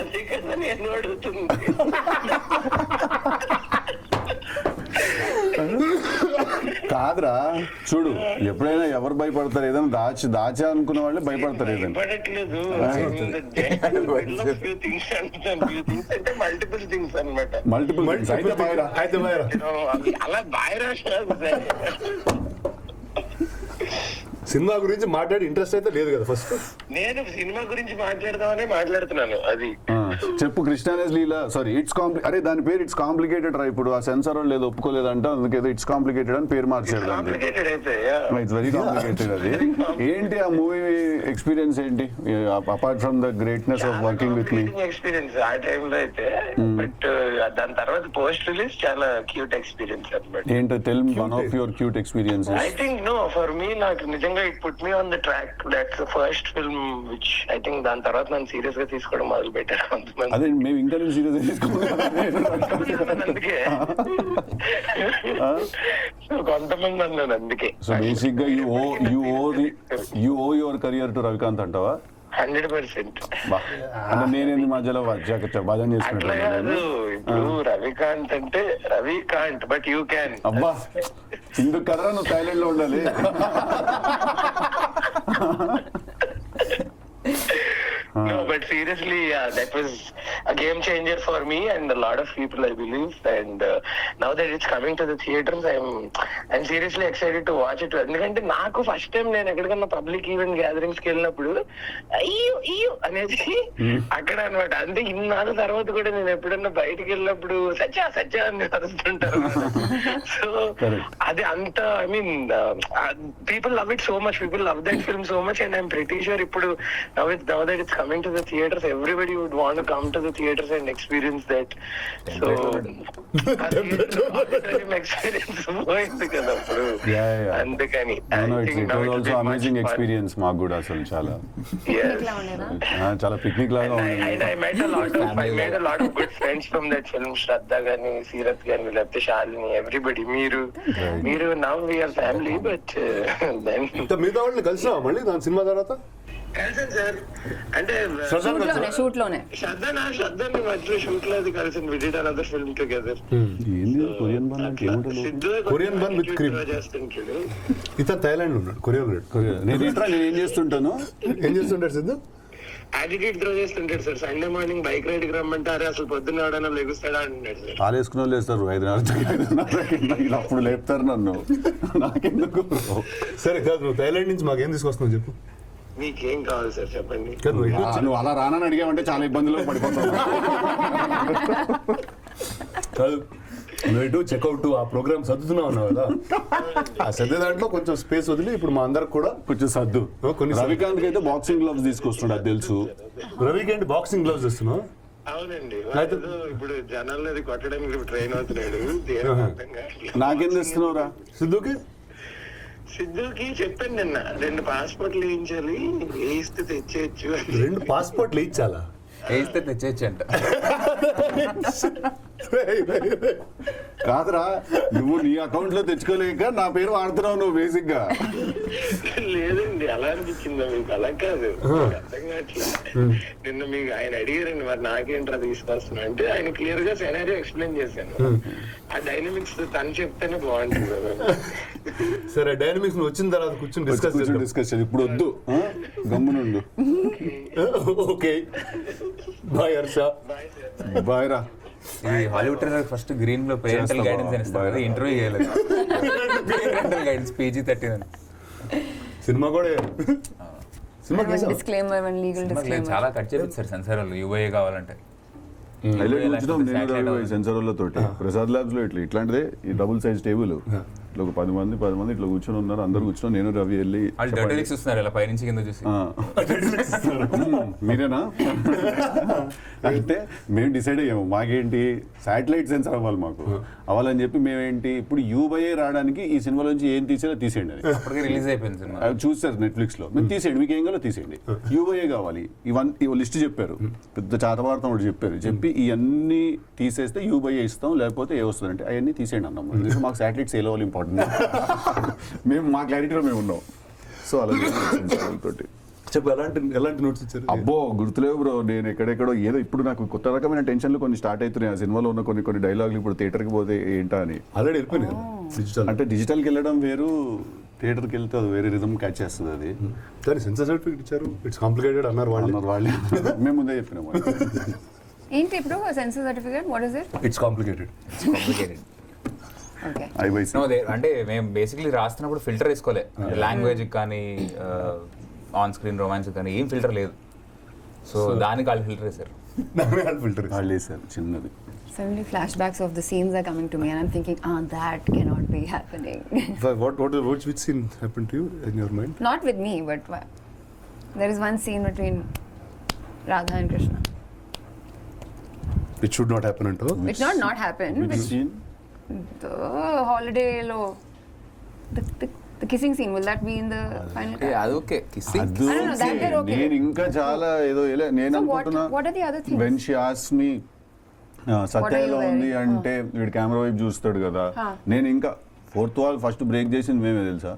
అదే కదా నేను అడుగుతుంది. కాదురా చూడు, ఎప్పుడైనా ఎవరు భయపడతారు? ఏదైనా దాచా అనుకున్న వాళ్ళే భయపడతారు ఏదైనా. పడట్లేదు. few things అంటే మల్టిపుల్ థింగ్స్ అన్నమాట. మల్టిపుల్ అయితే భయరా. అయితే భయరా. అలా బాయ్ రాశారు సార్. సినిమా గురించి మాట్లాడి ఇంట్రెస్ట్ అయితే లేదు కదా ఫస్ట్. నేను సినిమా గురించి మాట్లాడదామనే మాట్లాడుతున్నాను. అది చెప్పు. కృష్ణానేస్ లీలా సారీ ఇట్స్ అరే దాని పేరు ఇట్స్ కాంప్లికేటెడ్ రా. ఇప్పుడు ఆ సెన్సార్ లేదు ఒప్పుకోలేదంట, అందుకేదో ఇట్స్ కాంప్లికేటెడ్ అని పేరు మార్చారు. కాంప్లికేటెడ్ అయితే ఇట్స్ వెరీ కాంప్లికేటెడ్. అది ఏంటి ఆ మూవీ ఎక్స్పీరియన్స్ ఏంటి apart from the greatness of working with me? Experience ఆ టైంలో అయితే, బట్ దాని తర్వాత పోస్ట్ రిలీజ్ చాలా క్యూట్ ఎక్స్పీరియన్స్ అన్నమాట. ఏంటో tell one of your cute experiences. I think no, for me, నాకు నిజంగా it put me on the track. That's the first film which I think దాని తర్వాత నన్ను సీరియస్ గా తీసుకోవడం మొదలు పెట్టారు కొంతమంది. అదే మేము ఇంకా సీరియస్ అందుకే కొంతమంది అన్నాను అందుకే. సో బేసిక్ గా you owe your career to Ravikanth అంటావా? 100%. అంటే నేనేంది మధ్యలో భజన అట్లా కాదు, ఇప్పుడు రవికాంత్ అంటే రవికాంత్ బట్ యూ క్యాన్. అబ్బా ఇందుకు కదరా నువ్వు థైలాండ్ లో ఉండాలి. No, but seriously, yeah, that was a game changer for me and a lot of people, I believe. And now that it's coming to the theaters, I'm seriously excited to watch it. ఎందుకంటే నాకు first time నేను ఎక్కడికన్నా public event gatherings కి వెళ్ళినప్పుడు అయ్యో అనేది అక్కడ అనమాట. అంటే ఇన్నాళ్ళ తర్వాత కూడా నేను ఎప్పుడన్నా బయటకు వెళ్ళినప్పుడు సచ్చా అని అరుస్తుంటారు. సో అది అంత I mean people love it so much, people love that film so much. And I'm pretty sure ఇప్పుడు now that it's coming to the theaters, everybody would want to come to the theaters and experience that. So experience పోయింది కదా అప్పుడు. అందుకని amazing experience మాకు కూడా అసలు చాలా చాలా పిక్నిక్ లాగా ఉంది. I made a lot of good friends from that film. Shraddha గాని, సీరత్ గాని, లేకపోతే శాలిని, everybody. మీరు now we are family, but then మిగతా వాళ్ళని కలిసినావా మళ్ళీ దాని సినిమా తర్వాత? కలిసాను సార్. అంటే షూట్ లోనే శ్రద్ధని మధ్యలో షూట్ లో కలిసింది. We did another film together. ఏంది కొరియన్ బన్ అంటే ఏమంటారు? కొరియన్ బన్ విత్ క్రీమ్ చేస్తుంటాడు. ఇతను థైలాండ్ ఉన్నాడు, కొరియన్. నేను ఏం చేస్తుంటాను? ఏం చేస్తుంటాడు సిద్ధు? యాటిట్యూడ్ డ్రా చేస్తుంటాడు sir. Sunday morning bike ride కి రమ్మంటారే, అసలు పొద్దున్న ఎవడైనా లెగుస్తాడా అంటున్నాడు సార్. వాళ్ళు వేసుకున్న వాళ్ళు వేస్తారు 5:30 అప్పుడు లేపుతారు నన్ను. నాకెందుకు? సరే కాదు, నువ్వు థైలాండ్ నుంచి మాకేం తీసుకొస్తున్నావు చెప్పు. మీకేం కావాలి సార్ చెప్పండి. నువ్వు అలా రానని అడిగావంటే చాలా ఇబ్బందులు పడిపోతావు. కాదు, నువ్వు ఇటు చెక్అవుట్ ఆ ప్రోగ్రామ్ సర్దుతున్నావు అన్నావు కదా, ఆ సర్దే దాంట్లో కొంచెం స్పేస్ వదిలి ఇప్పుడు మా అందరికి కూడా కొంచెం సర్దు. కొన్ని రవికాంత్ అయితే బాక్సింగ్ గ్లవ్స్ తీసుకొస్తున్నాడు, అది తెలుసు. రవికి ఏంటి బాక్సింగ్ గ్లవ్స్ ఇస్తున్నావు? అవునండి అయితే- వాడు ఇప్పుడు జనాలు అది కొట్టడానికి ట్రైన్ అవుతున్నాడు దేనికి అర్థం కావట్లేదు. నాకేం తెస్తున్నావురా? సిద్ధుకి సిద్ధుకి చెప్పాను నిన్న 2 పాస్పోర్ట్లు వేయించాలి వేయిస్తే తెచ్చేయచ్చు అని. 2 పాస్పోర్ట్లు ఇచ్చాలా? వేస్తే తెచ్చేయచ్చు అంట. కాదురా, నువ్వు నీ అకౌంట్ లో తెచ్చుకోలేక నా పేరు వాడుతున్నావు నువ్వు బేసిక్ గా. లేదండి అలా అనిపించిందా మీకు? అలా కాదు, మీకు అర్థం కావట్లేదు. నిన్న మీకు ఆయన అడిగారండి మరి నాకేంట్రా తీసుకొస్తున్నా అంటే ఆయన క్లియర్ గా సెనారియో ఎక్స్ప్లెయిన్ చేశాను. ఆ డైనమిక్స్ తను చెప్తేనే బాగుంటుంది కదా. సరే, డైనమిక్స్ వచ్చిన తర్వాత కూర్చొని డిస్కస్ చేద్దాం. ఇప్పుడు వద్దు, గమ్మునుండు. Okay, bye Harsha. బాయ్ రా. ఈ హాలీవుడ్ ట్రైలర్ ఫస్ట్ గ్రీన్ లో పేరెంటల్ చేస్తా గైడెన్స్ బావ. అనిస్తారు, ఇంటర్వ్యూ చేయలేదు. పేరెంటల్ గైడెన్స్ PG-13 సినిమా కూడా సినిమా disclaimer and legal disclaimer. చాలా కట్ చేపించారు సెన్సార్ వాళ్ళు UA కావాలంటే. హైలైట్ ఉంచుదాం నేను రవి సెన్సర్లతో. ప్రసాద్ ల్యాబ్స్ లో ఇట్లాంటిదే ఈ డబుల్ సైజ్ టేబుల్, ఇట్లా ఒక 10 మంది ఇట్లా కూర్చొని ఉన్నారు. అందరు కూర్చొని నేను రవి వెళ్ళి వాళ్ళు డర్టీ చూస్తున్నారు ఇలా పైనుంచి కింద చూసి. మీరేనా అంటే మేము డిసైడ్ అయ్యాము మాకేంటి శాటిలైట్ సెన్సర్ అవ్వాలి, మాకు అవ్వాలని చెప్పి మేమేంటి ఇప్పుడు UA రావడానికి ఈ సినిమా నుంచి ఏం తీసేదో తీసేయండి అని. అప్పటికే రిలీజ్ అయిపోయింది సినిమా. అవి చూస్తారు నెట్ఫ్లిక్స్ లో, మేము తీసేయండి మీకు ఏం కావాలో తీసేయండి, UA కావాలి ఇవన్నీ లిస్ట్ చెప్పారు, పెద్ద చాతవార్తం ఒకటి చెప్పారు. చెప్పి ఇవన్నీ తీసేస్తే UA ఇస్తాం, లేకపోతే ఏ వస్తుంది అంటే అవన్నీ తీసేయండి అన్నాం. ఎందుకంటే మాకు శాటిలైట్ సేల్ అవ్వాలి ఇంపార్టెంట్. మేము మా క్లారిటీలో మేము ఉన్నాం. సో అలా తోటి చెప్పు, ఎలాంటి నోట్స్ ఇచ్చారు? అబ్బో గుర్తులేవు బ్రో, నేను ఎక్కడెక్కడో ఏదో ఇప్పుడు నాకు కొత్త రకమైన టెన్షన్లు కొన్ని స్టార్ట్ అవుతున్నాయి. ఆ సినిమాలో ఉన్న కొన్ని డైలాగులు ఇప్పుడు థియేటర్కి పోతే ఏంటా అని. ఆల్రెడీ వెళ్ళిపోయినాయి డిజిటల్. అంటే డిజిటల్కి వెళ్ళడం వేరు, థియేటర్కి వెళ్తే అది వేరే రిథమ్ క్యాచ్ చేస్తుంది అది. కానీ సెన్సార్ సర్టిఫికేట్ ఇచ్చారు, ఇట్స్ కాంప్లికేటెడ్ అన్నారు వాళ్ళే. మేము ముందే చెప్పినాము. ఏంటి ఇప్పుడు sensor certificate? What is it? It's complicated. Okay. అంటే మేము బేసిక్లీ రాస్తున్నప్పుడు ఫిల్టర్ వేసుకోలే, లాంగ్వేజ్ కానీ ఆన్ స్క్రీన్ రొమాన్స్ కానీ ఏం ఫిల్టర్ లేదు. సో దానికి వాళ్ళు ఫిల్టర్ వేశారు. ఫిల్టర్ వాళ్ళు వేసారు చిన్నది. Suddenly flashbacks of the scenes are coming to me and I'm thinking, that cannot be happening. which scene happened to you in your mind? Not with me, but there is one scene between Radha and Krishna. It should not happen until. Which not happen. Which scene? The holiday lo, the kissing scene, will that be in the final cut? అది okay kissing. అది I don't know, that they're okay. నేను ఇంకా చాలా ఏదో నేను So అనుకుంటున్నా. what are the other things? When she asked me Satya ఎలా ఉంది అంటే వీడు కెమెరా వైపు చూస్తాడు కదా. నేను ఇంకా ఫోర్త్ వాల్ ఫస్ట్ బ్రేక్ చేసింది మేమే తెలుసా.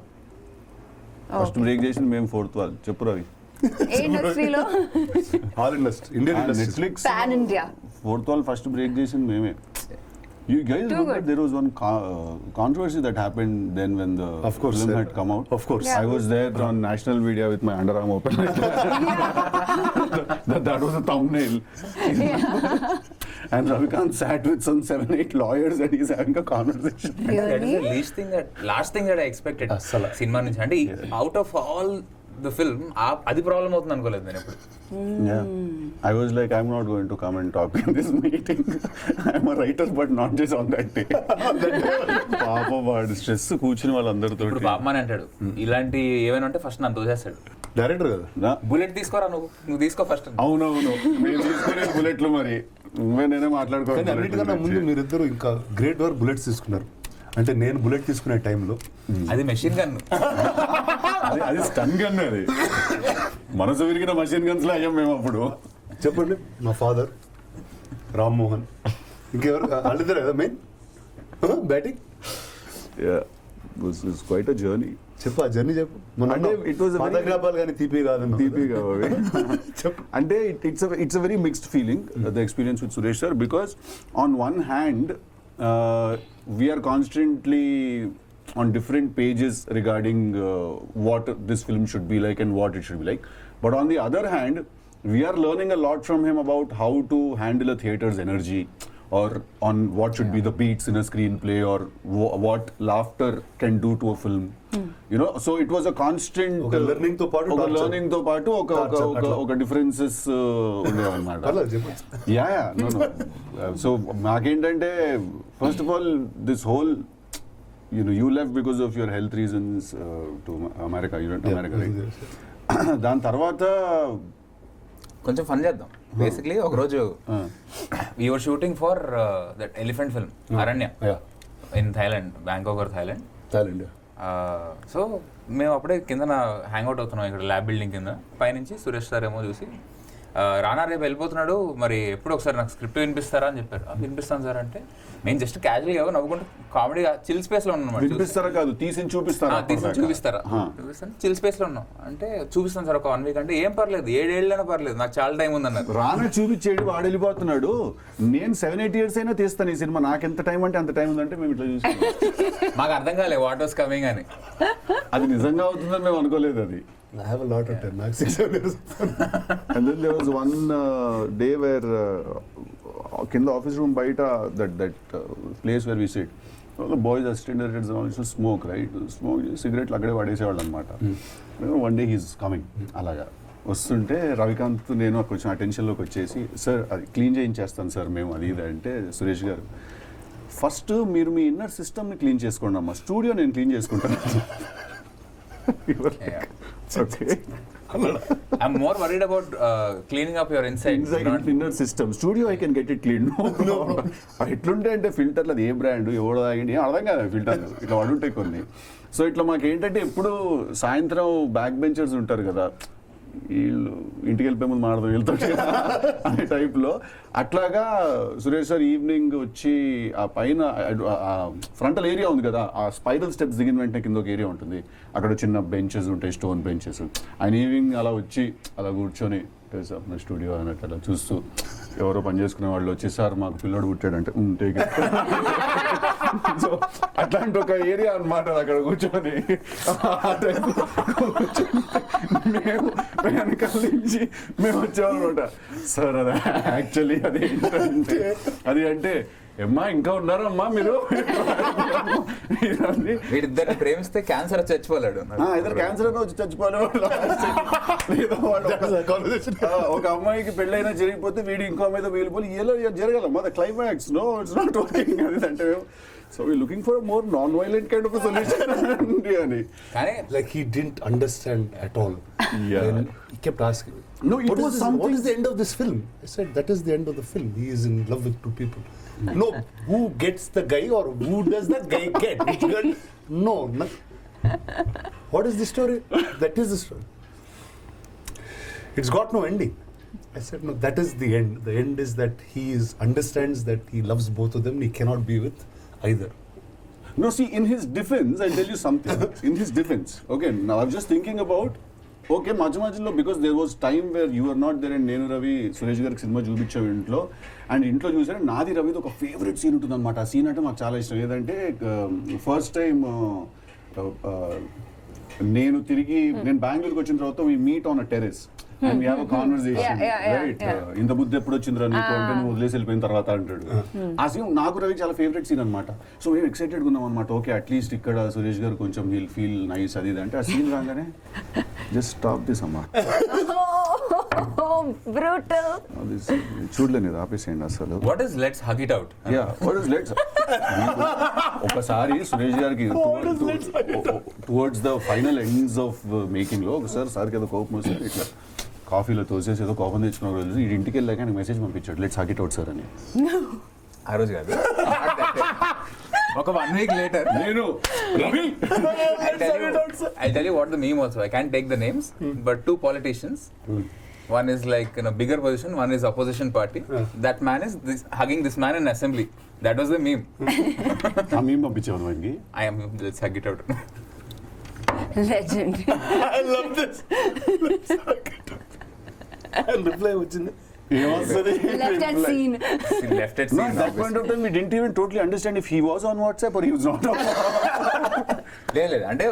ఫస్ట్ బ్రేక్ చేసింది మేము ఫోర్త్ వాల్. చెప్పు రవి. ఏ ఇండస్ట్రీలో? All industry, Indian industry. Netflix Pan India. Fourth wall first break చేసింది మేమే. You guys Too remember good. there was one controversy that happened then when the Of course, film sir. had come out. Of course. Yeah. I was there on national media with my underarm open. that was a thumbnail. And Ravikant sat with some 7-8 lawyers and he's having a conversation. Really? Last thing that I expected అస్సలు. Cinema నుంచి. అంటే out of all the film అది problem అవుతుంది అనుకోలేదు నేను ఎప్పుడు. Yeah. I was like, I'm not going to come and talk in this meeting. I'm a writer, but not just on that day. పాప వాడు స్ట్రెస్ కూర్చుని వాళ్ళందరితో. ఇప్పుడు బాబమ్మని అంటాడు ఇలాంటి ఏమైనా ఉంటే ఫస్ట్ నన్ను తోసేస్తాడు. డైరెక్టర్ కదా. బుల్లెట్ తీసుకోరా నువ్వు తీసుకో ఫస్ట్. అవునవును, మేము తీసుకునే బుల్లెట్లు మరి నేనే కానీ మాట్లాడుకోవాలి. అన్నిటికన్నా ముందు మీరిద్దరు ఇంకా గ్రేట్ వర్ బుల్లెట్స్ తీసుకున్నారు. అంటే నేను బుల్లెట్ తీసుకునే టైంలో అది మెషిన్ గన్. అది స్టన్ గన్. అది మనసు విరిగిన మషిన్ గన్స్ లో అయ్యాం మేము అప్పుడు. చెప్పండి, మా ఫాదర్ రామ్మోహన్, ఇంకెవరు వాళ్ళిద్దరు కదా main batting. Quite a journey. చెప్పు, ఆ జర్నీ చెప్పు. అంటే it was a very- గ్రాపాలు కానీ తీపి కాదు. తీపి కావాలి. అంటే it's a very mixed feeling the experience with Suresh sir, because on one hand we are constantly on different pages regarding what this film should be like and what it should be like. But on the other hand, we are learning a lot from him about how to handle a theatre's energy, or on what should be the beats in a screenplay, or what laughter can do to a film. You know, so it was a constant learning తో పాటు torture. learning తో పాటు ఒక differences ఉండేవన్నమాట. Yeah, no. So నాకేంటంటే first of all this whole you left because of your health reasons to America. You went to America, right? దాని తర్వాత కొంచెం ఫన్ చేద్దాం. బేసిక్లీ ఒకరోజు you're shooting for that elephant film Aranya in Thailand, Bangkok or Thailand. So మేము అప్పుడే కింద hangout అవుతున్నాం ఇక్కడ ల్యాబ్ బిల్డింగ్ కింద. పైనుంచి సురేష్ సార్ ఏమో చూసి రానా రేపు వెళ్ళిపోతున్నాడు, మరి ఎప్పుడు ఒకసారి నాకు స్క్రిప్ట్ వినిపిస్తారా అని చెప్పారు. వినిపిస్తాను సార్ అంటే నేను జస్ట్ క్యాజువల్గా నవ్వుకుంటూ కామెడీగా చిల్ స్పేస్లో ఉన్నాను. వినిపిస్తారా కాదు, తీసి చూపిస్తారా చిల్ స్పేస్లో ఉన్నాం అంటే చూపిస్తాను సార్ ఒక 1 వీక్ అంటే ఏం పర్లేదు 7 ఏళ్ళైనా పర్లేదు నాకు చాలా టైం ఉందన్నారు. రానా చూపించేది వాడు వెళ్ళిపోతున్నాడు, నేను 7-8 years అయినా తీస్తాను ఈ సినిమా, నాకు ఎంత టైం అంటే అంత టైం ఉందంటే మేము ఇట్లా చూసి మాకు అర్థం కాలేదు వాట్ వాస్ కమింగ్ అని. అది నిజంగా అవుతుందని మేము అనుకోలేదు. అది I have a lot of time, నాకు 6-7 years. And then there was one day where కింద ఆఫీస్ రూమ్ బయట that place where we sit, the boys assistant directors also smoke, right? Smoke సిగరెట్లు అక్కడే పడేసేవాళ్ళు అనమాట. వన్ డే హీస్ కమింగ్, అలాగా వస్తుంటే రవికాంత్ నేను కొంచెం అటెన్షన్లోకి వచ్చేసి సార్ అది క్లీన్ చేయించేస్తాను సార్ మేము అది ఇది అంటే సురేష్ గారు ఫస్ట్ మీరు మీ ఇన్నర్ సిస్టమ్ని క్లీన్ చేసుకోండి అమ్మా, స్టూడియో నేను క్లీన్ చేసుకుంటాను. Okay. I'm more worried about cleaning up your inside inner system. Studio I can get it clean. No. ఎట్లుంటే అంటే ఫిల్టర్లు అది ఏ బ్రాండ్ ఎవడో తాగిండి అర్థం కాదు ఫిల్టర్లు ఇట్లా వాడుంటాయి కొన్ని. సో ఇట్లా మాకు ఏంటంటే ఎప్పుడు సాయంత్రం బ్యాక్ బెంచర్స్ ఉంటారు కదా, వీళ్ళు ఇంటికి వెళ్ళిపోయే ముందు మాడదాం వెళ్తాడు అనే టైప్లో అట్లాగా సురేష్ సార్ ఈవినింగ్ వచ్చి ఆ పైన ఫ్రంటల్ ఏరియా ఉంది కదా, ఆ స్పైరల్ స్టెప్స్ దిగిన వెంటనే కింద ఒక ఏరియా ఉంటుంది, అక్కడ చిన్న బెంచెస్ ఉంటాయి, స్టోన్ బెంచెస్. ఆయన ఈవినింగ్ అలా వచ్చి అలా కూర్చొని నా స్టూడియో అన్నట్టు అలా చూస్తూ ఎవరో పని చేసుకునే వాళ్ళు వచ్చి సార్ మాకు పిల్లోడు పుట్టాడంటే టేక్. సో అట్లాంటి ఒక ఏరియా అనమాట అక్కడ కూర్చొని మేము వెనకాల నుంచి మేము వచ్చామన్నమాట. సార్ అది యాక్చువల్లీ అది అంటే అమ్మా ఇంకా ఉన్నారమ్మా మీరు వీడిద్దరిని ప్రేమిస్తే క్యాన్సర్ వచ్చి చచ్చిపోలేడు, ఇద్దరు క్యాన్సర్ అని వచ్చి చచ్చిపోలే. ఒక అమ్మాయికి పెళ్ళైనా జరిగిపోతే వీడు ఇంకో మీద వీలిపోయి ఏలో జరగదమ్మా the climax, no it's not working అది అంటే so we looking for more non violent kind of solution అని. కానీ like he didn't understand at all. Yeah. He kept asking, No, it was something. what is the end of this film? I said, that is the end of the film. He is in love with 2 people. No, who gets the guy or who does the guy get? Which girl? No. What is the story? That is the story. It's got no ending. I said, no, that is the end. The end is that he understands that he loves both of them. He cannot be with either. No, see, in his defense, I'll tell you something. In his defense, okay, now I'm just thinking about, okay, మధ్యలో because there was time where you were not there and నేను రవి సురేష్ గారికి cinema చూపించావు ఇంట్లో, and ఇంట్లో చూసాను నాది రవిది ఒక favourite scene ఉంటుంది అనమాట. ఆ సీన్ అంటే మాకు చాలా ఇష్టం. ఏదంటే ఫస్ట్ టైం నేను బెంగళూరుకి వచ్చిన తర్వాత we meet on a terrace and we have a conversation, right? ఇంత బుద్ధి ఎప్పుడు వచ్చిందిరా నీకు అంటే నువ్వు వదిలేసి వెళ్ళిపోయిన తర్వాత అంటాడు. ఆ సీన్ నాకు రవి చాలా ఫేవరెట్ సీన్ అనమాట. సో మేము ఎక్సైటెడ్గా ఉన్నాం అనమాట. ఓకే అట్లీస్ట్ ఇక్కడ సురేష్ గారు కొంచెం విల్ ఫీల్ నైస్ అది అంటే ఆ సీన్ రాగానే జస్ట్ స్టాప్ దిస్ అమ్మా, చూడలేని ఆపేసేయండి అసలు. What is let's hug it out? ఒకసారి సురేష్ గారికి towards the final ends of making లో ఒకసారి సార్కి ఏదో కోపం వస్తే ఇట్లా కాఫీలో తోసేసి ఏదో కోపం తెచ్చుకున్న రోజు ఈ ఇంటికి వెళ్ళాక నాకు మెసేజ్ పంపించాడు let's hug it out sir అని. ఆ రోజు కాదు, ఒక 1 week later నేను I'll tell you what the meme also. I can't take the names, but 2 politicians. One is like in a bigger position, one is opposition party. That man is hugging this man in assembly. That was the meme. ఆ meme పంపించావు మనకి. I am, let's hug it out. Legend. I love this. Let's hug it out. And reply వచ్చింది. Left at scene. Left at No, scene. at that point of time we didn't even totally understand if he was on WhatsApp or he was not on WhatsApp. లేదు అంటే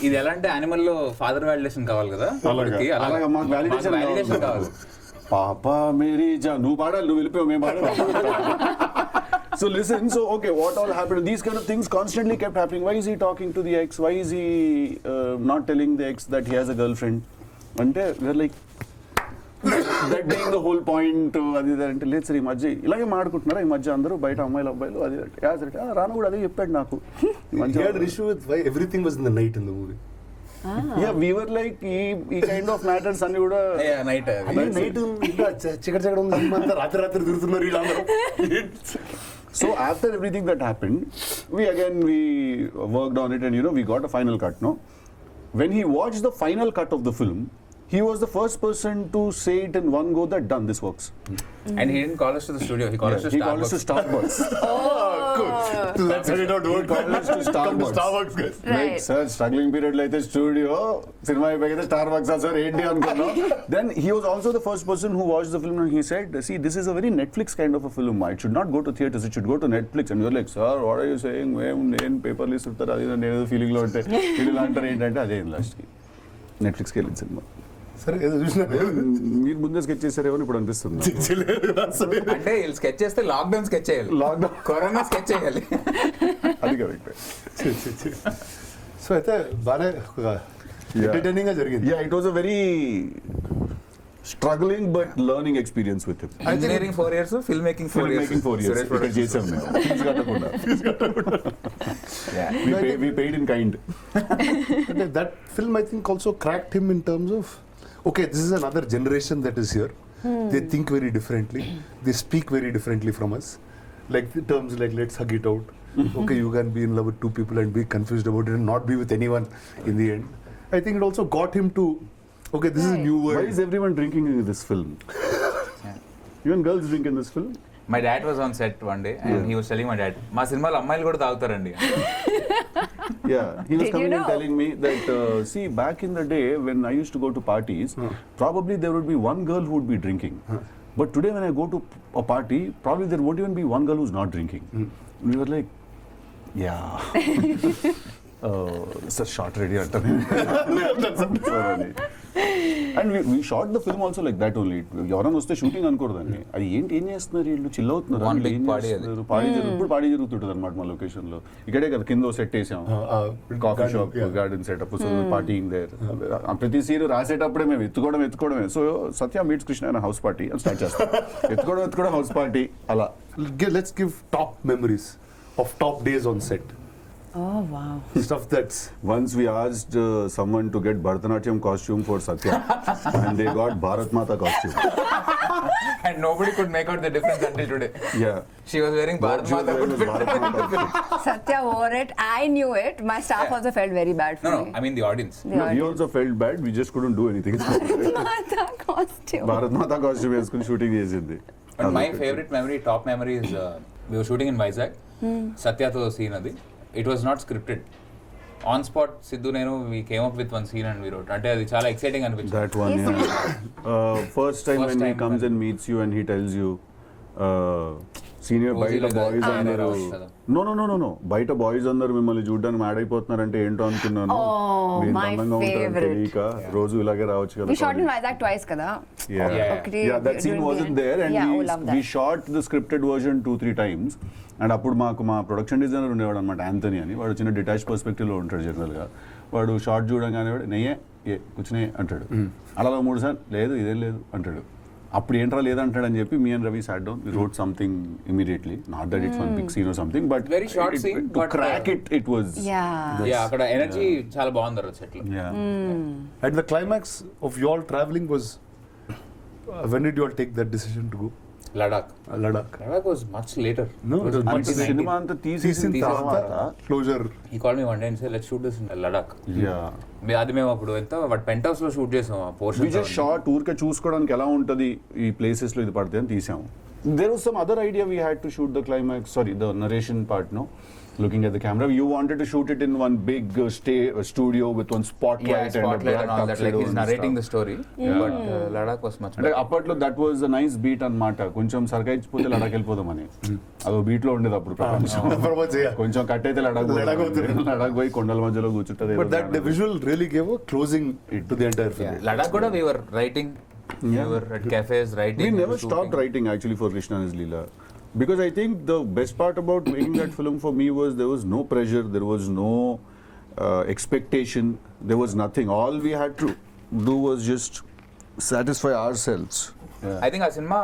ఇది ఎలా అంటే animal లో father validation కావాలి కదా, అలాగా మాకు వాలిడేషన్ వాలిడేషన్ కావాలి. పాపా మేరీ జా నువ్వు పాడాలి నువ్వు వెళ్ళిపోయావు మేము పాడాలి. So listen, so okay, what all happened? These kind of things constantly kept happening. Why is he talking to the ex? Why is he not telling the ex that he has a girlfriend? Ante we're like that being the whole point. అది అంటే లేదు sir ఈ మధ్య ఇలాగే మాడుకుంటున్నారా ఈ మధ్య అందరూ బయట అమ్మాయిలు అబ్బాయిలు అది రానా కూడా అదే చెప్పాడు నాకు. He had an issue with why everything was in the night in the movie. Yeah, we were like ఈ kind of matters అన్ని కూడా నైట్ నైట్ ఇంకా చికట ఉంది సినిమా అంతా రాత్రి తిరుగుతున్నారు వీళ్ళందరూ. So after everything that happened, we worked on it and we got a final cut, no? When he watched the final cut of the film, he was the first person to say it in one go that done, this works. And he didn't call us to the studio, he called us to He called us to Starbucks. Starbucks. Let's set it out. He called us to Starbucks. guys. Like, sir, struggling period like this studio, cinema అయిపోయితే Starbucks sir, ఏంటి అనుకున్నాం. Then he was also the first person who watched the film and he said, see, this is a very Netflix kind of a film. It should not go to theaters, it should go to Netflix. And we were like, sir, what are you saying? నేను పేపర్లు ఇస్తుంటారు, అది నేను feeling లో ఉంటే వీళ్ళు అంటారు ఏంటంటే అదే లాస్ట్కి నెట్ఫ్లిక్స్కి వెళ్ళింది సినిమా. సరే ఏదో చూసినా మీరు ముందే స్కెచ్ చేశారేమో ఇప్పుడు అనిపిస్తుంది. అంటే వీళ్ళు స్కెచ్ చేస్తే లాక్డౌన్ స్కెచ్ చేయాలి, లాక్డౌన్ కరోనా స్కెచ్ చేయాలి. అది కరెక్ట్. సో అయితే బాగా ఎంటర్టైనింగ్ గా జరిగింది. Yeah, it was a very struggling but learning experience with him. Engineering 4 years, film making 4 years. Filmmaking 4 years. Suresh ఇక్కడ చేసాం మేము. Fees కట్టకుండా. We paid in kind. అంటే that film I think also cracked him in terms of okay, this is another generation that is here. They think very differently. They speak very differently from us. Like the terms like let's hug it out. Okay, you can be in love with two people and be confused about it and not be with anyone in the end. I think it also got him to, okay, this is a new Why world. is everyone drinking in this film? Even girls drink in this film? My dad was on set one day and he was telling my dad, మా సినిమాలో అమ్మాయిలు కూడా తాగుతారండి. Yeah, he was Did you coming and know? telling me that, see, back in the day when I used to go to parties, probably there would be one girl who would be drinking. But today when I go to a party, probably there won't even be one girl who's not drinking. We were like, yeah. Sir, shot ready at and we shot the film also like that only. ఎవరైనా వస్తే shooting అనుకోరదండి, అది ఏంటి ఏం చేస్తున్నారు వీళ్ళు, chill అవుతున్నారు, One big party ఇప్పుడు party జరుగుతుంటుంది అనమాట మా లొకేషన్ లో. ఇక్కడే కదా కింద సెట్ వేసాం, coffee shop garden setup, so partying there. ప్రతి సీన్ రాసేటప్పుడే మేము ఎత్తుకోవడమే. సో సత్య మీట్స్ కృష్ణ అనే హౌస్ పార్టీ అని స్టార్ట్ చేస్తాం. ఎత్తుకోవడం హౌస్ పార్టీ అలా. Let's give top memories of top days on set. Oh wow. Stuff that's Once we asked someone to get Bharatanatyam costume for Satya and they got Bharat Mata costume. And nobody could make out the difference until today. Yeah. She was wearing Bharat She was Mata. wearing Bharat Mata outfit. Satya wore it. I knew it. My staff Yeah. also felt very bad for No, me. I mean the audience. The No, he audience. also felt bad. We just couldn't do anything. Mata costume. Bharat Mata costume వేసుకుని shooting చేసింది. But my favorite memory, top memory is we were shooting in Vizag. Satyatho scene adi. It was not scripted. On spot, Siddhu nenu we came up with one scene and we wrote. Ante adi chala exciting anipinchindi. That one, Yes, yeah. First time when he time comes when- and meets you and he tells you, senior బయట boys అందరూ no బయట boys అందరూ మిమ్మల్ని చూడడానికి mad అయిపోతున్నారంటే ఏంటో అనుకున్నాను. Oh, మీరు my అందంగా ఉంటారని favorite. తెలియక రోజు ఇలాగే రావచ్చు కదా. We shot in Vizag twice, kada. Yeah. Yeah. That scene During the wasn't end. there and Yeah, oh, love we that. shot the scripted version 2-3 times. And అప్పుడు మాకు మా ప్రొడక్షన్ డిజైనర్ ఉండేవాడు అనమాట, యాంథనీ అని. వాడు చిన్న డిటాచ్ పర్స్పెక్టివ్లో ఉంటాడు జనరల్గా. వాడు షార్ట్ చూడగానే వాడు నెయ్యే కూర్చునే అంటాడు. అలా 3 సార్లు లేదు ఇదేం లేదు అంటాడు. అప్పుడు ఏంట్రా లేదంటాడు అని చెప్పి me and Ravi sat down, we wrote something immediately. Not that it's one big scene or something, but Very short scene, to but, crack it was. Yeah. అక్కడ ఎనర్జీ చాలా బాగుంది ఆ సెట్ లో. at the climax of you all traveling was when did you all take that decision to go Ladakh. Ladakh? Ladakh was much later. No, it was much later. Cinema అంతా తీసేసిన తర్వాత Closure. He called me one day and said, let's shoot this in Ladakh. అది మేము అప్పుడు ఎంత వాటి pent house లో shoot చేసాం ఆ వి పోర్షన్. జస్ట్ షార్ట్ ఊరికే చూసుకోవడానికి ఎలా ఉంటుంది ఈ ప్లేసెస్ లో ఇది పడితే అని తీసాము. There was some other idea we had to shoot the climax, sorry the narration part, no looking at the camera. You wanted to shoot it in one big studio with one spotlight, and a black all that, like he's and narrating the stuff. story. But Ladakh was much అంటే better. అప్పట్లో that was a nice beat అన్నమాట. కొంచెం సర్కైపోతే లడాక్ వెళ్ళిపోదామని అదో beat లో ఉండేది అప్పుడు ప్రపంచం. కొంచెం కట్ అయితే లడాక్ పోయి కొండల మధ్యలో కూర్చుంటది. But that the visual really gave a closing to the entire film. Yeah, Ladakh కూడా we were writing. We were at cafes writing. We never shooting. stopped writing actually for Krishna and his Leela. Because I think the best part about making that film for me was there was no pressure, there was no expectation, there was nothing. All we had to do was just satisfy ourselves. I think ఆ సినిమా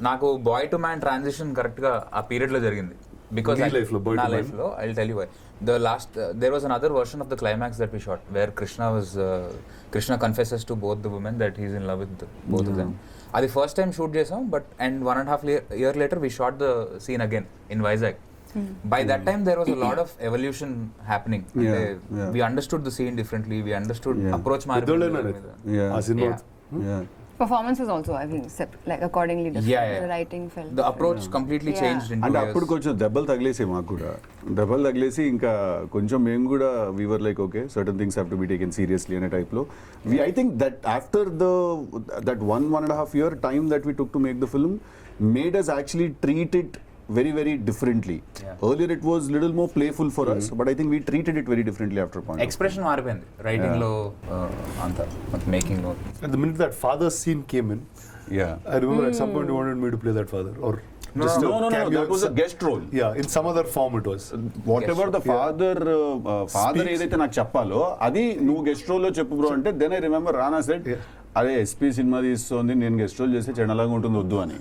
నాకు boy to man transition correct గా ఆ period లో జరిగింది. because నీ life లో, boy నా to man. life లో I'll tell you why. The last there was another version of the climax that we shot where Krishna confesses to both the women that he's in love with both of them. అది first time shoot చేసాం, but and 1.5 year later we shot the scene again in Vizag. By that time there was a lot of evolution happening. We understood the scene differently, we understood approach పెద్దోళ్ళేనా ఆ cinema Performances also, I think, like accordingly different. Yeah. The writing felt the approach completely changed in 2 అంటే years. అప్పుడు కొంచెం దెబ్బలు తగిలేసి మాకు కూడా దెబ్బలు తగిలేసి ఇంకా కొంచెం మేము కూడా we were like okay certain things have to be taken seriously అనే టైప్లో I think that after that 1.5 year time that we took to make the film made us actually treat it very differently. Earlier it was little more playful for us, but I think we treated it very differently after a point. Expression మారిపోయింది writing లో అంతా making లో. At the minute that father scene came in, I remember at some point you wanted me to play that father, or No, that was a guest role. Yeah, in some other form it was. Whatever the father ఏదైతే నాకు చెప్పాలో అది నువ్వు guest role లో చెప్పు bro అంటే then I remember Rana said అదే SP సినిమా తీస్తుంది నేను గెస్ట్ రోల్ చేస్తే చెడలాగా ఉంటుంది వద్దు అని.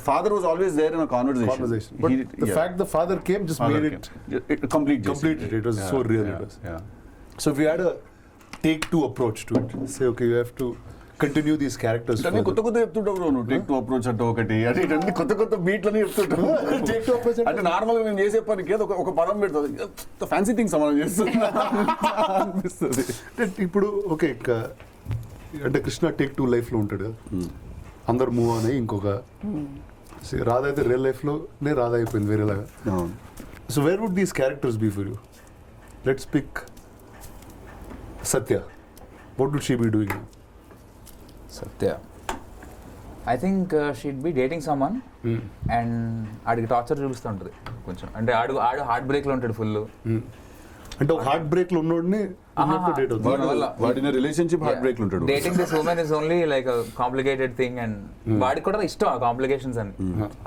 Father was always there in a conversation. But the fact the father came just made it completed. It was so real. It was. So if we had a take two approach to it, say okay, you have to continue these characters further. కొత్త చెప్తుంటావు bro నువ్వు take to approach అంటే ఒకటి అంటే ఇటన్ని కొత్త బీట్లని చెప్తుంటావు. Take two approach అంటే normal గా నేను చేసే పనికి ఏదో ఒక పదం పెడుతుంది ఫ్యాన్సీ థింగ్స్ మనం చేస్తున్నా అనిపిస్తుంది. ఇప్పుడు ఓకే అంటే కృష్ణ టేక్ టూ లైఫ్ లో ఉంటాడు కదా, అందరు మూవ్ అని ఇంకొక రాధా అయితే రియల్ లైఫ్ లోనే రాధా అయిపోయింది వేరేలాగా. So where would these characters be for you? Let's pick Satya. What would she be doing? Satya I think she'd be dating someone and ఆడికి టార్చర్ చూపిస్తూ ఉంటుంది కొంచెం. అంటే ఆడు హార్ట్ బ్రేక్ లో ఉంటాడు ఫుల్. అంటే ఒక హార్ట్ బ్రేక్ లో ఉన్నోడిని డేట్ అవుతుంది. వాడిన రిలేషన్షిప్ హార్ట్ బ్రేక్ ఉంటాడు. Dating this woman is only like complicated thing and వాడికి కూడా ఇష్టం ఆ కాంప్లికేషన్స్ అని.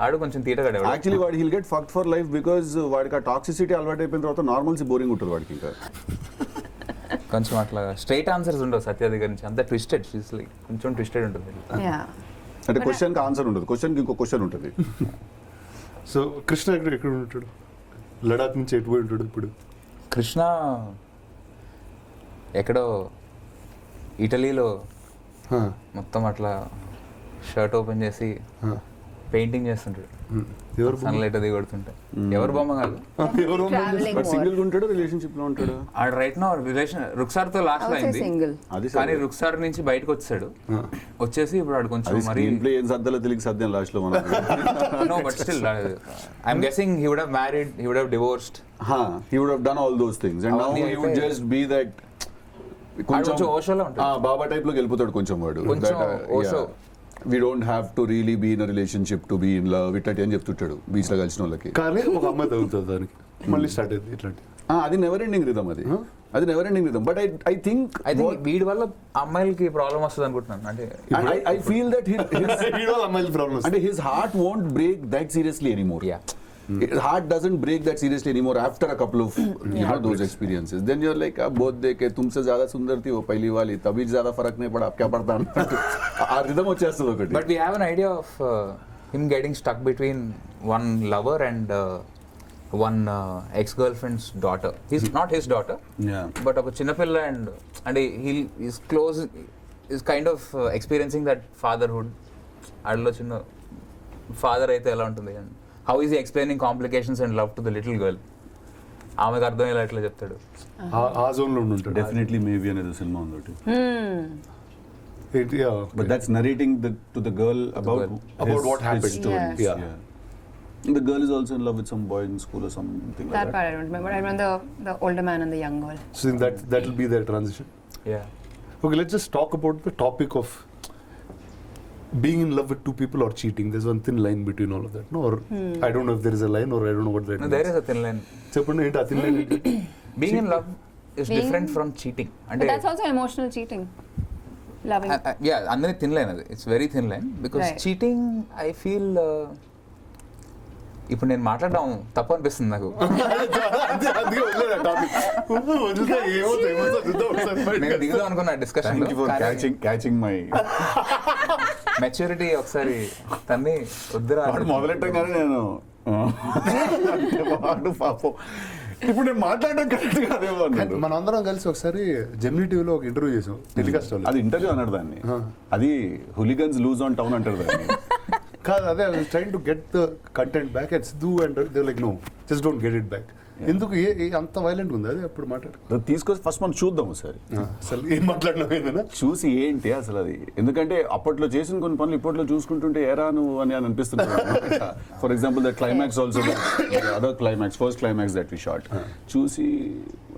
ఆడు కొంచెం తీటగాడు. యాక్చువల్లీ వాడు he'll get fucked for life because వాడికి ఆ టాక్సిసిటీ అలవాటు అయిపోయిన తర్వాత నార్మల్సీ బోరింగ్ ఉంటుంది వాడికి. ఇంకా కొంచెం అట్లా స్ట్రైట్ ఆన్సర్స్ ఉండవు సత్య దగ్గర నుంచి, అంత ట్విస్టెడ్. షీస్ లైక్ కొంచెం ట్విస్టెడ్ ఉంటుంది. అంటే క్వశ్చన్ కి ఆన్సర్ ఉండదు, క్వశ్చన్ కి ఇంకో క్వశ్చన్ ఉంటుంది. సో కృష్ణ ఎక్కడ ఉంటాడు? లడాక్ నుంచి ఎటు పోయి ఉంటాడు ఇప్పుడు? కృష్ణ ఎక్కడో ఇటలీలో మొత్తం అట్లా షర్ట్ ఓపెన్ చేసి పెయింటింగ్ చేస్తుంటాడు. సన్లైట్ అది కొడుతుంటే. ఎవరు బొమ్మ కాదు. సింగిల్ గా ఉంటాడు, రిలేషన్షిప్ లో ఉంటాడు. ఆడు రైట్ నో రిలేషన్ రుక్సార్ తో లాస్ట్ లో అయింది, కానీ రుక్సార్ నుంచి బయటకు వచ్చాడు. వచ్చేసి ఇప్పుడు ఆడు కొంచెం మరి సద్దలో తెలియక సద్యం లాస్ట్ లో no but still I'm guessing he would have married, he would have divorced, he would have done all those things and now he would just be that కొంచెం ఓషోలో ఉంటాడు. బాబా టైప్ లోకి వెళ్ళిపోతాడు కొంచెం వాడు. Osho we don't have to really be in a relationship to be in love ఇట్లాంటి అని చెప్తుంటాడు beach లో కలిసిన వాళ్ళకి. కానీ ఒక అమ్మాయి తగ్గుతుంది దానికి, మళ్ళీ స్టార్ట్ అయింది ఇట్లాంటి. అది నెవర్ ఎండింగ్ రిథమ్, అది never ending rhythm. But I think వీడి వల్ల అమ్మాయిలకి ప్రాబ్లం వస్తుంది అనుకుంటున్నాను. అంటే I feel that అమ్మాయిల ప్రాబ్లమ్స్ అంటే his heart won't break that seriously anymore. His heart doesn't break that seriously anymore after a couple of those experiences. Then you're like both देखे तुमसे ज्यादा सुंदर थी वो पहली वाली, तभी ज्यादा फर्क नहीं पड़ा, अब क्या पड़ता आ rhythm వచ్చేస్తుంది ఒకటి. But we have an idea of him getting stuck between one lover and one ex-girlfriend's daughter. He's not his daughter, but ఒక చిన్నపిల్ల and he is close, is kind of experiencing that fatherhood. అడలో చిన్న father అయితే ఎలా ఉంటుంది and how is he explaining complications and love to the little girl? ఆమెకు అర్థమయ్యేలా ఎట్లా చెప్తాడు? ఆ జోన్ లో ఉంటాడు. డెఫినెట్లీ మేబీ అనేది సినిమా ఉంది. But that's narrating to the girl about what happened to him. Yeah. The girl is also in love with some boy in school or something like that. That part I don't remember. I remember the older man and the young girl. So that will be their transition. Yeah. Okay, let's just talk about the topic of being in love with two people or cheating. There's one thin line between all of that, no? Or I don't know if there is a line, or I don't know what that No, means. there is a thin line. Cheppandi enti aa thin line enti? Being in love is different from cheating. But that's also emotional cheating. Loving. Yeah, అందరి thin line అది. It's very thin line because cheating I feel ఇప్పుడు నేను మాట్లాడడం తప్పు అనిపిస్తుంది నాకు. నేను దిగుదాం అనుకున్నా discussion. Thank you for catching my maturity ఒకసారి తన్ని వద్దురా మొదలెట్టగానే నేను అంటే వాడు పాపం ఇప్పుడు నేను మాట్లాడడం కరెక్ట్ కాదేమో అన్నాడు. మనం అందరం కలిసి ఒకసారి జెమినీ టీవీలో ఒక ఇంటర్వ్యూ చేసాం టెలికాస్ట్ వాళ్ళు. అది ఇంటర్వ్యూ అన్నాడు దాన్ని, అది హులిగన్స్ లూజ్ ఆన్ టౌన్ అంటారు దాన్ని. కాదు, అదే I was trying to get the content back at Siddhu and they like no just don't get it back. ఎందుకు అంత వైలెంట్ ఉంది అది అప్పుడు మాట్లాడు తీసుకొచ్చి ఫస్ట్ మనం చూద్దాం ఒకసారి, అసలు ఏం మాట్లాడినావు ఏదైనా చూసి ఏంటి అసలు అది. ఎందుకంటే అప్పట్లో చేసిన కొన్ని పనులు ఇప్పట్లో చూసుకుంటుంటే ఏరా నువ్వు అని అనిపిస్తుంది. For example the climax also, other climax, first climax that we shot చూసి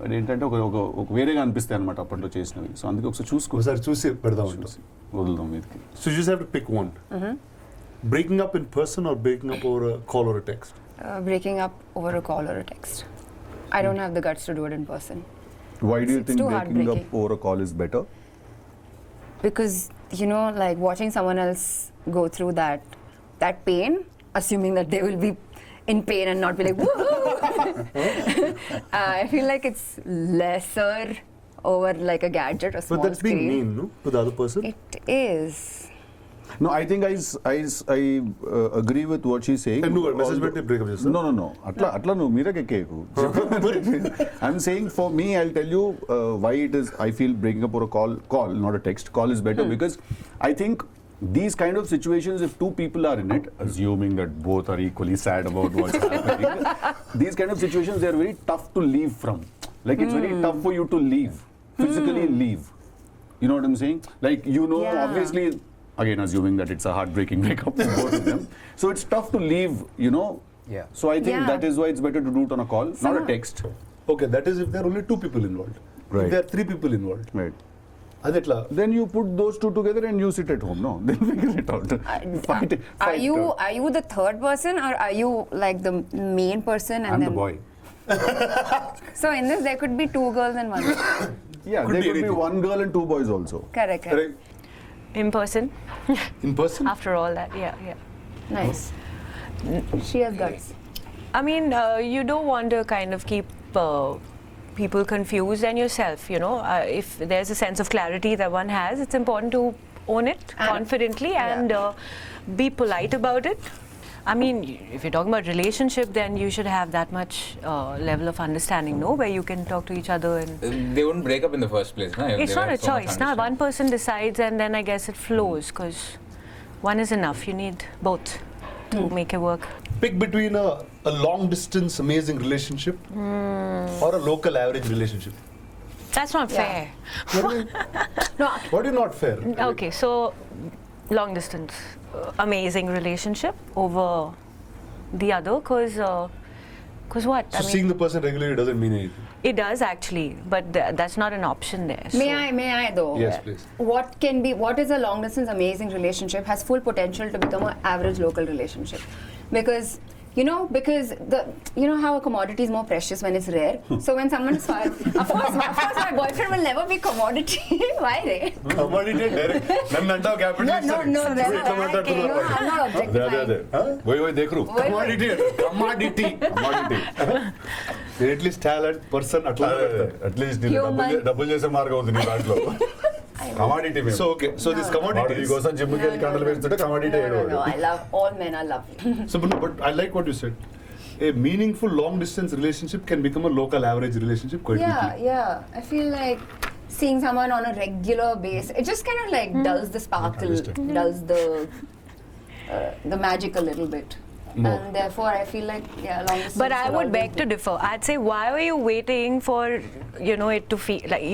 అది ఏంటంటే ఒక వేరేగా అనిపిస్తాయి అనమాట అప్పట్లో చేసినవి. సో అందుకే ఒకసారి ఒకసారి చూసి పెడదాం వదులుదాం మీదకి. So you just have to pick one. Breaking up in person or breaking up over call or text? Breaking up over a call or a text. I don't have the guts to do it in person. Why do you It's think too breaking up heartbreaking. over a call is better? Because, you know, like watching someone else go through that pain, assuming that they will be in pain and not be like, woohoo! I feel like it's lesser over like a gadget, a small But that's being screen. mean, no, to the other person. It is. No, I think I agree with what she's saying. And message పెట్టి breakup చేస్తా? No. అట్లా నువ్వు మీరకెక్కేకు. I'm saying for me, I'll tell you why it is. I feel breaking up or a call, not a text. Call is better because I think these kind of situations, if two people are in it, assuming that both are equally sad about what's happening, these kind of situations, they are very tough to leave from. Like it's very tough for you to leave, physically leave. You know what I'm saying? Like, you know, Yeah. obviously, again, assuming that it's a heartbreaking breakup for both of them. So it's tough to leave, you know. Yeah. So I think that is why it's better to do it on a call, not a text. Okay, that is if there are only two people involved. Right. If there are three people involved. Right. అది ఎట్లా? Then you put those two together and you sit at home, no? Then figure it out. Fight. Are you the third person or are you like the main person and I'm then the boy. So in this there could be two girls and one. Yeah, Could there be could be anything. one girl and two boys also. Correct. Correct. In person, In person? after all that, yeah. Nice. She has guts. I mean, you don't want to kind of keep people confused and yourself, you know. If there's a sense of clarity that one has, it's important to own it confidently and be polite about it. I mean, if you're talking about relationship, then you should have that much level of understanding, no? Where you can talk to each other and... They wouldn't break up in the first place, no? It's not a choice. Now, one person decides and then I guess it flows because one is enough. You need both to make it work. Pick between a long distance amazing relationship or a local average relationship. That's not Yeah. fair. What is not fair? Okay, so long distance, amazing relationship over the other because what? So seeing the person regularly doesn't mean anything. It does actually, but that's not an option there. May I though? Yes, please. What is a long distance amazing relationship has full potential to become an average local relationship. Because you know how a commodity is more precious when it's rare. So when someone is far, of course my boyfriend will never be commodity. Why they? Commodity direct. నన్ను అంటావు capitalist అని. No, నువ్వు ఎట్లా మాట్లాడుతున్నావు? I'm not objectifying. Wait, dekru. Commodity అంట. Commodity. At least talent, person అట్లా at least Human. డబ్బులు చేసే మార్గం ఉంది నీ దాంట్లో. Commodity So okay, so this commodity is... కోసం జిమ్కి వెళ్ళి కండలు వేస్తుంటే commodity No, I love all men are lovely. So, but I like what you said. A meaningful long distance relationship can become a local average relationship quite quickly. Yeah. I feel like seeing someone on a regular basis, it just kind of like dulls the sparkle, dulls the magic a little bit. More. And therefore I feel like long distance But I will would always beg to be- differ. I'd say, why were you waiting for, you know, it to feel like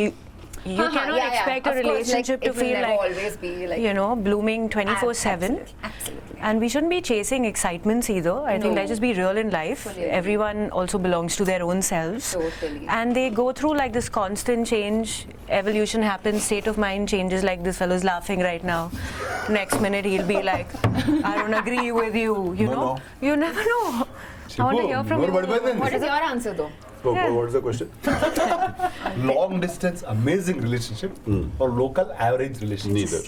you cannot expect a Of course, relationship like, to it will feel never like, always be like you know, blooming 24/7. Absolutely. And we shouldn't be chasing excitements either. I think No. let's just be real in life. Fully agree. Everyone also belongs to their own selves. Totally. And they go through like this constant change. Evolution happens, state of mind changes, like this fellow's laughing right now. Next minute he'll be like, I don't agree with you, you know? You never know. I want to hear from you. What is your answer though? So, what's the question? Long distance amazing relationship or local average relationship? Neither.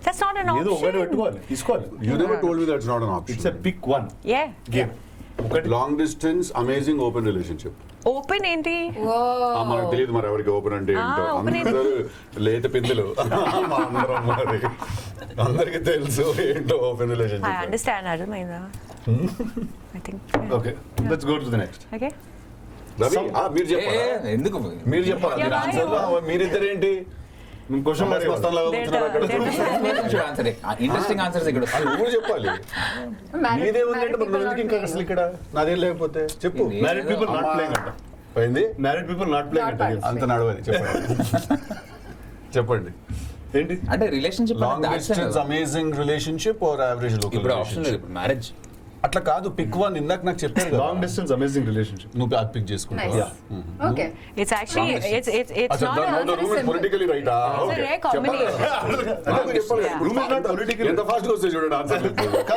That's not an ఏదో ఒకటి option. పెట్టుకోవాలి తీసుకోవాలి. You never told me that's not an option. It's a pick one Yeah. game. ఒకటి Long distance, amazing open relationship. Open ఏంటి? మనకు తెలియదు మరి ఎవరికి ఓపెన్ అంటే ఏంటో. open ఏంటి? అందరూ లేత పిందులు. మా అందరం మరి. అందరికీ తెలుసు ఏంటో open I relationship. understand. I don't mind that. I think. Okay, let's go to the next. Okay. Ravi మీరు చెప్పారా? ఎందుకు మీరు చెప్పారా? Yeah, మీరు why? ఆన్సర్ మీరిద్దరేంటి క్వశ్చన్ మార్క్ వస్తాను ఇంట్రెస్టింగ్ ఆన్సర్స్ ఇక్కడ వస్తాయి. నువ్వు కూడా చెప్పాలి. నీదేముందంటే మరి నువ్వు ఎందుకు ఇంకా అసలు ఇక్కడ నాదేం లేకపోతే చెప్పు. మ్యారీడ్ పీపుల్ నాట్ ప్లేయింగ్ అంట. పోయింది. మ్యారీడ్ పీపుల్ నాట్ ప్లేయింగ్ అంట. అంత నడవని చెప్పండి. చెప్పండి ఏంటి అంటే relationship long distance amazing relationship or average local ఇప్పుడు ఆప్షన్ లేదు, ఇప్పుడు మ్యారేజ్. అట్లా కాదు, పిక్ వన్. ఇందాక నాకు చెప్పారు కదా, లాంగ్ డిస్టెన్స్ అమేజింగ్ రిలేషన్షిప్. నువ్వు అది పిక్ చేసుకుంటావు. Nice. Okay. It's actually it's not a politically right. it's a rare combination. Room is not political. ఎంత ఫాస్ట్ గా వస్తాయి చూడండి ఆన్సర్.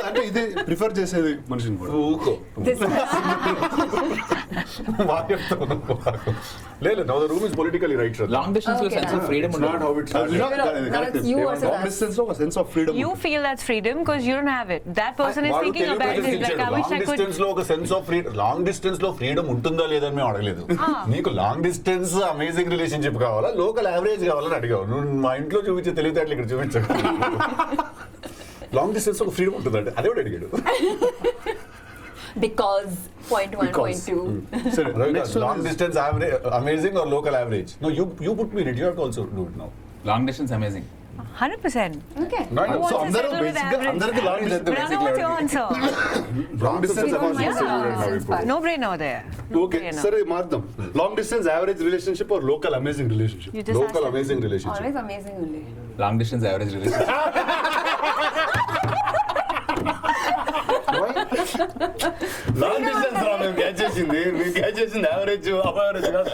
అంటే ఇది ప్రిఫర్ చేసేది మనిషిని కూడా. ఊకో బాగా చెప్తావు. లేదు, now the room is politically right. Long distance లో Okay. Sense of freedom not how it That's you versus long us. Distance లో ఒక sense of freedom. You feel that's freedom because you don't have it. That person is thinking about it like I wish I long could. Distance లో ఒక sense of freedom, long distance లో freedom ఉంటుందా లేదని మేము అడగలేదు. నీకు long distance amazing relationship కావాలా, local average కావాలని అడిగావు. నువ్వు మా ఇంట్లో చూపించే తెలివితేటలు ఇక్కడ చూపించావు. లాంగ్ డిస్టెన్స్ ఒక ఫ్రీడమ్ ఉంటుందంటే అదే కూడా అడిగాడు. Because point 1, point 2. సరే next long distance amazing or local average. No you put me it, you have to also do it now. Long distance amazing. 100%. Okay. No, Who wants so to అందరూ settle with బేసిక్గా average? అందరికి long distance. Rana, what's your answer? Long distance No brainer there. Okay సరే మార్దాం. Long distance average relationship or local amazing relationship. You just local asked it. Amazing relationship. Always amazing only. Long distance average relation. Long distance రా మేము catch చేసింది. మేము catch చేసింది average అపయావరేజ్ కాదు.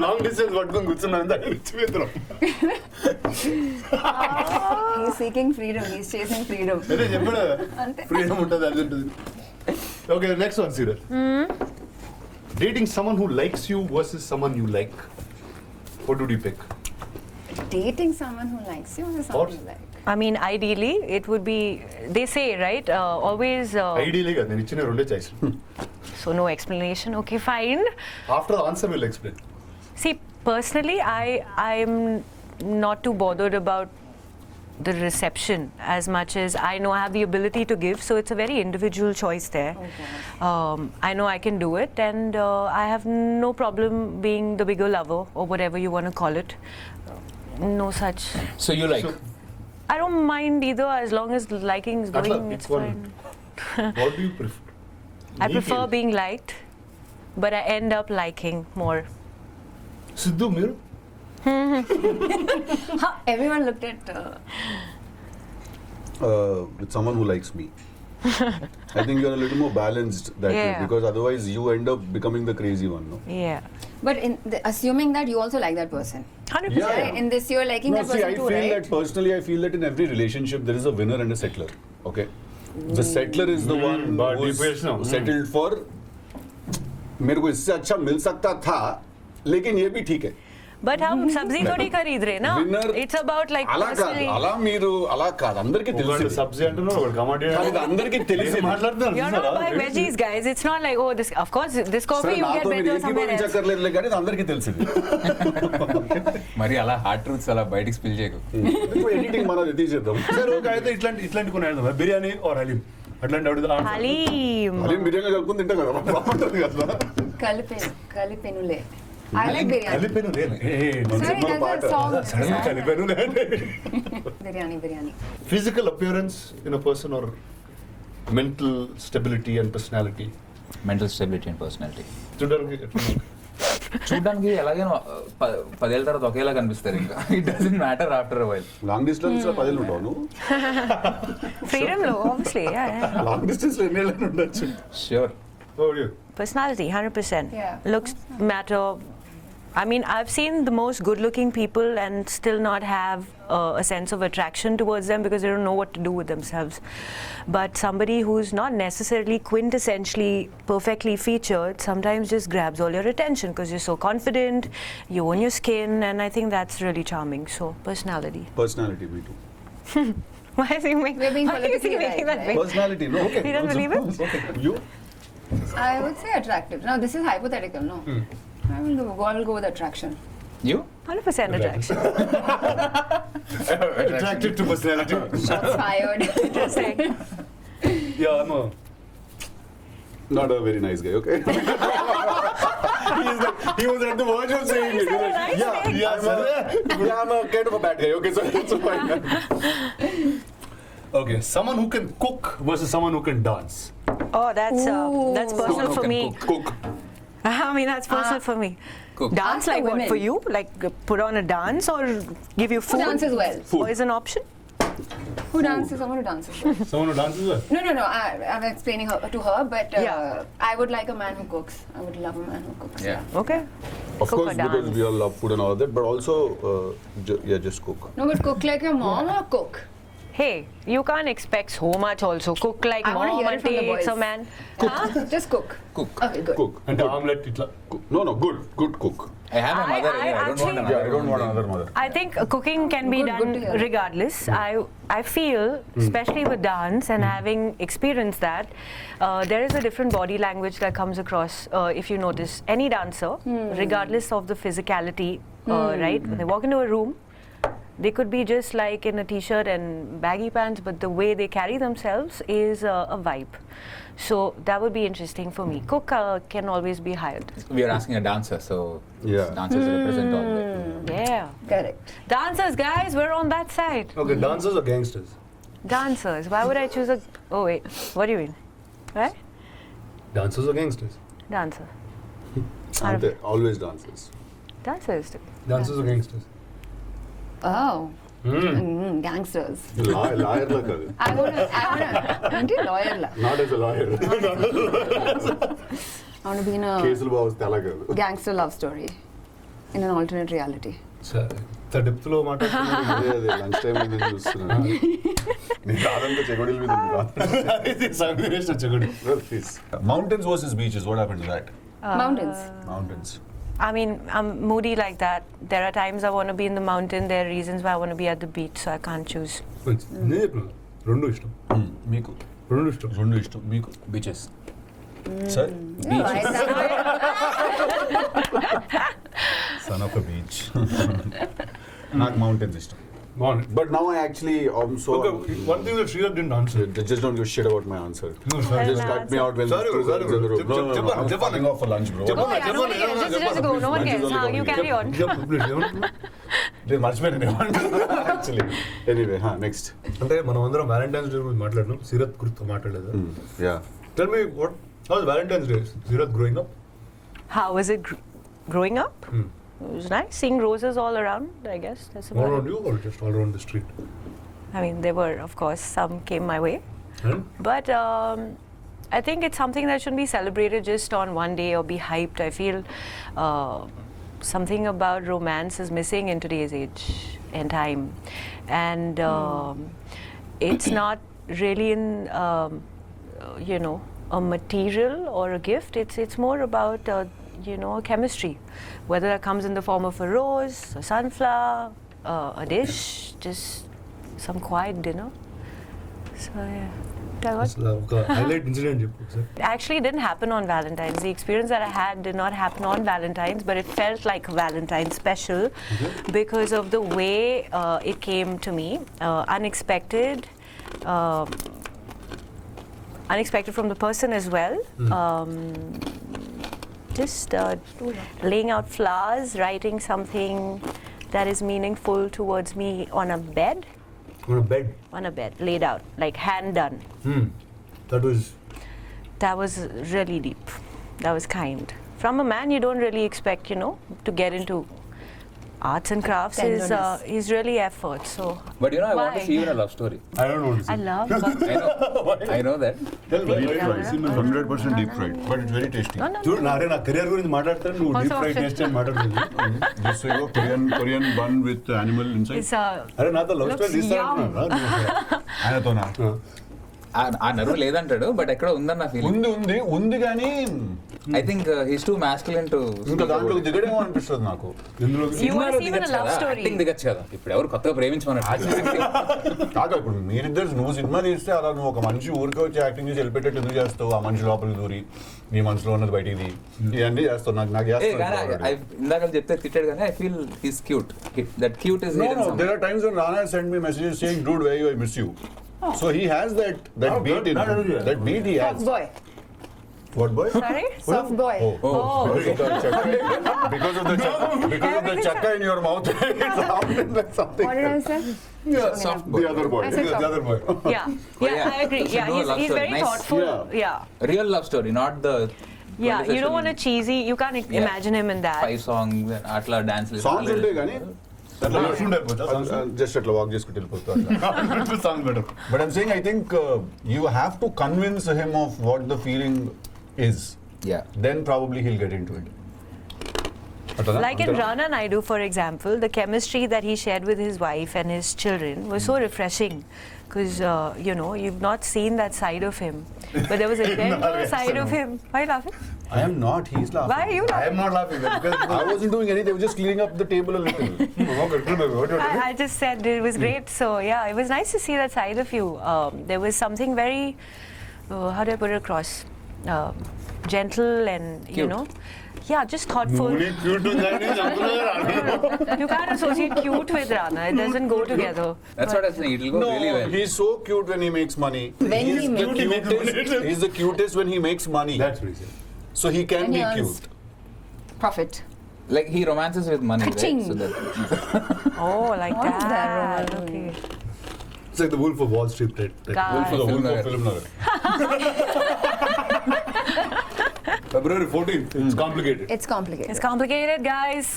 Long distance పట్టుకొని కూర్చున్నాం. ఇచ్చిపోతున్నాం. He's seeking freedom. He's chasing freedom. అదే చెప్పాడు, అంతే. ఫ్రీడమ్ ఉంటుంది, అది ఉంటుంది. Okay next one serial. Dating someone who likes you versus someone you like. What would you pick? Dating someone who likes you or someone you like? I mean, ideally, it would be. They say, right? Always. ఐడియలే కదా, నేను ఇచ్చిన రెండే choice. So no explanation. Okay, fine. After the answer will explain. See, personally, I'm not too bothered about the reception as much as I know I have the ability to give. So it's a very individual choice there. I know I can do it, and I have no problem being the bigger lover or whatever you want to call it. No such. So you like. I don't mind either as long as liking is Atla, going. pick It's one. fine. What do you prefer? I prefer being liked, but I end up liking more. Siddhu మీరు? Everyone looked at. With someone who likes me. I think you're a little more balanced that way, Yeah. because otherwise you end up becoming the crazy one, no? Yeah. But assuming that you also like that person. 100%. Yeah. Right? In this, you're liking No, that see, person I too, feel right? that personally, I feel that in every relationship there is a winner and a settler. Okay, the settler is the one but who's deep is now. settled for. मेरे को इससे अच्छा मिल सकता था, लेकिन ये भी ठीक है. But हम सब्जी थोड़ी खरीद रहे ना. Winner. It's about like అలా కాదు, personally. అలా మీరు అలా కాదు, అందరికీ ఒకటి తెలిసి సబ్జీ అంటున్నారు, ఒకటి కమాడిటీ అందరికీ తెలిసి మాట్లాడుతున్నారు. You're not buying veggies, guys. It's not like, oh, this. Of course, this coffee you get better somewhere else. ఏకీభవించక్కర్లేదు కానీ ఇది అందరికీ తెలిసింది. మరి అలా హార్డ్ ట్రూత్స్ అలా బయటికి స్పిల్ చేయకు. ఎడిటింగ్ మనది తీసేద్దాం. సరే ఓకే, అయితే ఇట్లాంటి కొన్ని అడుగుదాం. బిర్యానీ ఆర్ హలీం అట్లాంటి అడుగుదా? Halim. అదే బిర్యానీ కలుపుకుని తింటాం కదా, బాగుంటుంది కదా. Kalipenule. I like biryani. కలిపెను Sorry, there's a song. కలిపెను. Biryani. Physical appearance in a person are mental stability and personality? Mental stability and personality. చూడడానికి చూడడానికి ఎలాగైనా 10 ఏళ్ళ తర్వాత ఒకేలా కనిపిస్తారు. ఇంకా it doesn't matter after while. Long distance లో 10 ఏళ్ళు ఉంటావు నువ్వు. Freedom low, obviously. Yeah. Long distance లో ఎన్ని ఏళ్ళు ఉండొచ్చు? Sure. Personality, 100%. Yeah. Looks matter. I mean, I've seen the most good-looking people and still not have a sense of attraction towards them because they don't know what to do with themselves. But somebody who's not necessarily quintessentially perfectly featured sometimes just grabs all your attention because you're so confident, you own your skin, and I think that's really charming. So, personality. Personality, me too. Why is he making, We're being why is he politically making right, that right? face? Personality, no? Okay. He doesn't believe it? Okay. You? I would say attractive. Now, this is hypothetical, no? I will go with attraction. You? 100% attraction. Attracted to personality. Shots fired. Interesting. Yeah, I'm a... Not a very nice guy, okay? He was at the verge of saying it. He was like, I'm a kind of a bad guy, okay? So it's fine. Okay, someone who can cook versus someone who can dance. Oh, that's personal for me. Cook. I mean, that's personal for me. Cook. Dance Ask the like what women. for you? Like put on a dance or give you Who food? dances well? Food. Or is an option? Who dances? Someone who dances well. Someone who dances well. No. I'm explaining to her, but Yeah. I would like a man who cooks. I would love a man who cooks. Yeah. Okay. Of Cook course, or because dance. we all love food and all that, but also, just cook. No, but cook like your mom or cook? Hey, you can't expect so much also. Cook like I wanna mom hear it and from the takes boys. a man. Huh? Just cook. Cook. Okay, good. Cook. And omelette, itla. Cook. No, good cook. I have a mother anyway. I don't want actually- another. Yeah, I don't want another mother. I think cooking can be Good to done hear. regardless. I feel, especially with dance and having experienced that, there is a different body language that comes across. If you notice, any dancer, regardless of the physicality, right? When they walk into a room, they could be just like in a t-shirt and baggy pants, but the way they carry themselves is a vibe. So that would be interesting for me. Cook can always be hired. We are asking a dancer, so Yeah. dancers represent all that. Yeah. Correct. Dancers, guys, we're on that side. Okay, dancers or gangsters? Dancers. Why would I choose a... Oh, wait. What do you mean? Right? Dancers or gangsters? Dancer. Aren't they? Always dancers. Dancers. Dancers or gangsters? Oh. Gangsters. Liar la kaadu. I wanna. Auntie lawyer la. Not as a lawyer. I wanna be in a కేసులు బాగా తెలా కాదు. gangster love story in an alternate reality. ఇంత డెప్త్లో మాట్లాడుతున్నారు. అదే lunch time నేను చూస్తున్నాను. నేను కాదంతా చెగొడిల మీద ఉంది కాదు. సంగమేష్ వచ్చాడు. Please. Mountains versus beaches, what happened to that? Mountains. Mountains. I mean, I'm moody like that. There are times I want to be in the mountain. There are reasons why I want to be at the beach, so I can't choose. నేను చెప్పిన రెండు ఇష్టం. మీకు రెండు ఇష్టం. రెండు ఇష్టం మీకు Beaches. Sir Yeah, right now. Son of a beach నాకు మౌంటైన్స్ ఇష్టం బాగుంది. But now I actually so Okay, one thing that Shraddha didn't answer. just don't give a shit about my answer. No, sorry. Just cut me out when Sorry, two sorry, girls in the room. bro. No, Japan. I'm fucking off for lunch, bro. Japan. Oh, yeah, nobody else. Just go. No one Lunch is cares. only You for carry on. నేను మర్చిపోయాను actually anyway next అంటే మనం అందరం Valentine's day గురించి మాట్లాడినాం. సీరత్ గురించి మాట్లాడలేదు. Yeah Tell me what was Valentine's Day? Siraj growing up? How was it growing up? It was nice seeing roses all around, I guess. That's All about around it. you or just all around the street? I mean, there were, of course, some came my way. And But I think it's something that shouldn't be celebrated just on one day or be hyped. I feel something about romance is missing in today's age and time. And it's not really in, a material or a gift. It's more about, a chemistry. Whether that comes in the form of a rose, a sunflower, a dish, just some quiet dinner. So, yeah. That was ఒక highlight incident చెప్పు sir. actually didn't happen on Valentine's. The experience that I had did not happen on Valentine's, but it felt like Valentine's special because of the way it came to me. Unexpected. Unexpected from the person as well. Just laying out flowers, writing something that is meaningful towards me on a bed. On a bed. On a bed, laid out, like hand done. That was That was really deep. That was kind. From a man, you don't really expect, to get into arts and crafts is really effort. So But I want to Why? see even a love story. I don't know. I love. I know that. Tell me. Deep fried. 100% deep fried. But it's very tasty. No. చూడు నా career గురించి మాట్లాడతాను నువ్వు Also, deep fry taste అని మాట్లాడుతుంది. This way, Korean bun with animal inside. It's అరే నాతో love Looks story తీస్తాను. ఆయనతోనా ఆ నరువు లేదంటాడు బట్ ఎక్కడ ఉందని నా ఫీలింగ్. ఉంది కానీ I think he's two masculine to ఇంకా దాంట్లో దిగడేమో అనిపిస్తుంది నాకు. You want to see even a love story. Acting దిగచ్చు కదా, ఇప్పుడు ఎవరు కొత్తగా ప్రేమించమన్నట్టు. కాదు ఇప్పుడు మీరిద్దరు నువ్వు సినిమా తీస్తే అలా నువ్వు ఒక మనిషి ఊరికే వచ్చి యాక్టింగ్ చేసి వెళ్ళిపెట్టేట్టు ఎందుకు చేస్తావు? ఆ మనిషి లోపలికి దూరి నీ మనసులో ఉన్నది బయటికి ఇవన్నీ చేస్తావు. నాకు ఇందాక చెప్తే తిట్టాడు కానీ I feel he's cute. That cute is there are times when Rana has sent me messages saying, dude, where you, I miss you. So he has that beat in him. That beat he has. Soft boy. What boy? Sorry? Soft boy. Because of the chakka in your mouth, it sounded like something. What did I say? soft boy. The other boy. I said soft. The other boy. Yeah, I agree. Yeah, Should do a love he's story. very Nice. thoughtful. Yeah. Yeah. Real love story, not the Yeah, you don't want a cheesy, you can't imagine him in that. 5 songs atla dance Songs ఉంటే కానీ just అట్లా walk చేసుకుంటూ వెళ్ళిపోతారు. Sound better. But I'm saying I think you have to convince him of what the feeling is. Yeah. Then probably he'll get into it. Like in Rana Naidu, for example, the chemistry that he shared with his wife and his children was so refreshing. Because, you know, you've not seen that side of him. But there was a gentle side of him. Why are you laughing? I am not. He's laughing. Why are you I laughing? am not laughing because I wasn't doing anything. I was just cleaning up the table a little. okay, tell me what you're doing. I just said it was great. So, yeah, it was nice to see that side of you. There was something very, how do I put it across? Gentle and, you Cute. know. Yeah, just thoughtful. You can't associate cute with Rana. It doesn't go together. That's what I was saying, it'll go really well. He's so cute when he makes money. When he He's the cutest when he makes money. That's what he said. So he can And be he earns cute. profit. Like he romances with money, Ka-ching. right? So that Oh, like What is that, that. Roman? Okay. It's like the Wolf of Wall Street, right? Guy. Wolf of Film Film Nagar. February 14th. It's complicated. It's complicated. It's complicated, guys.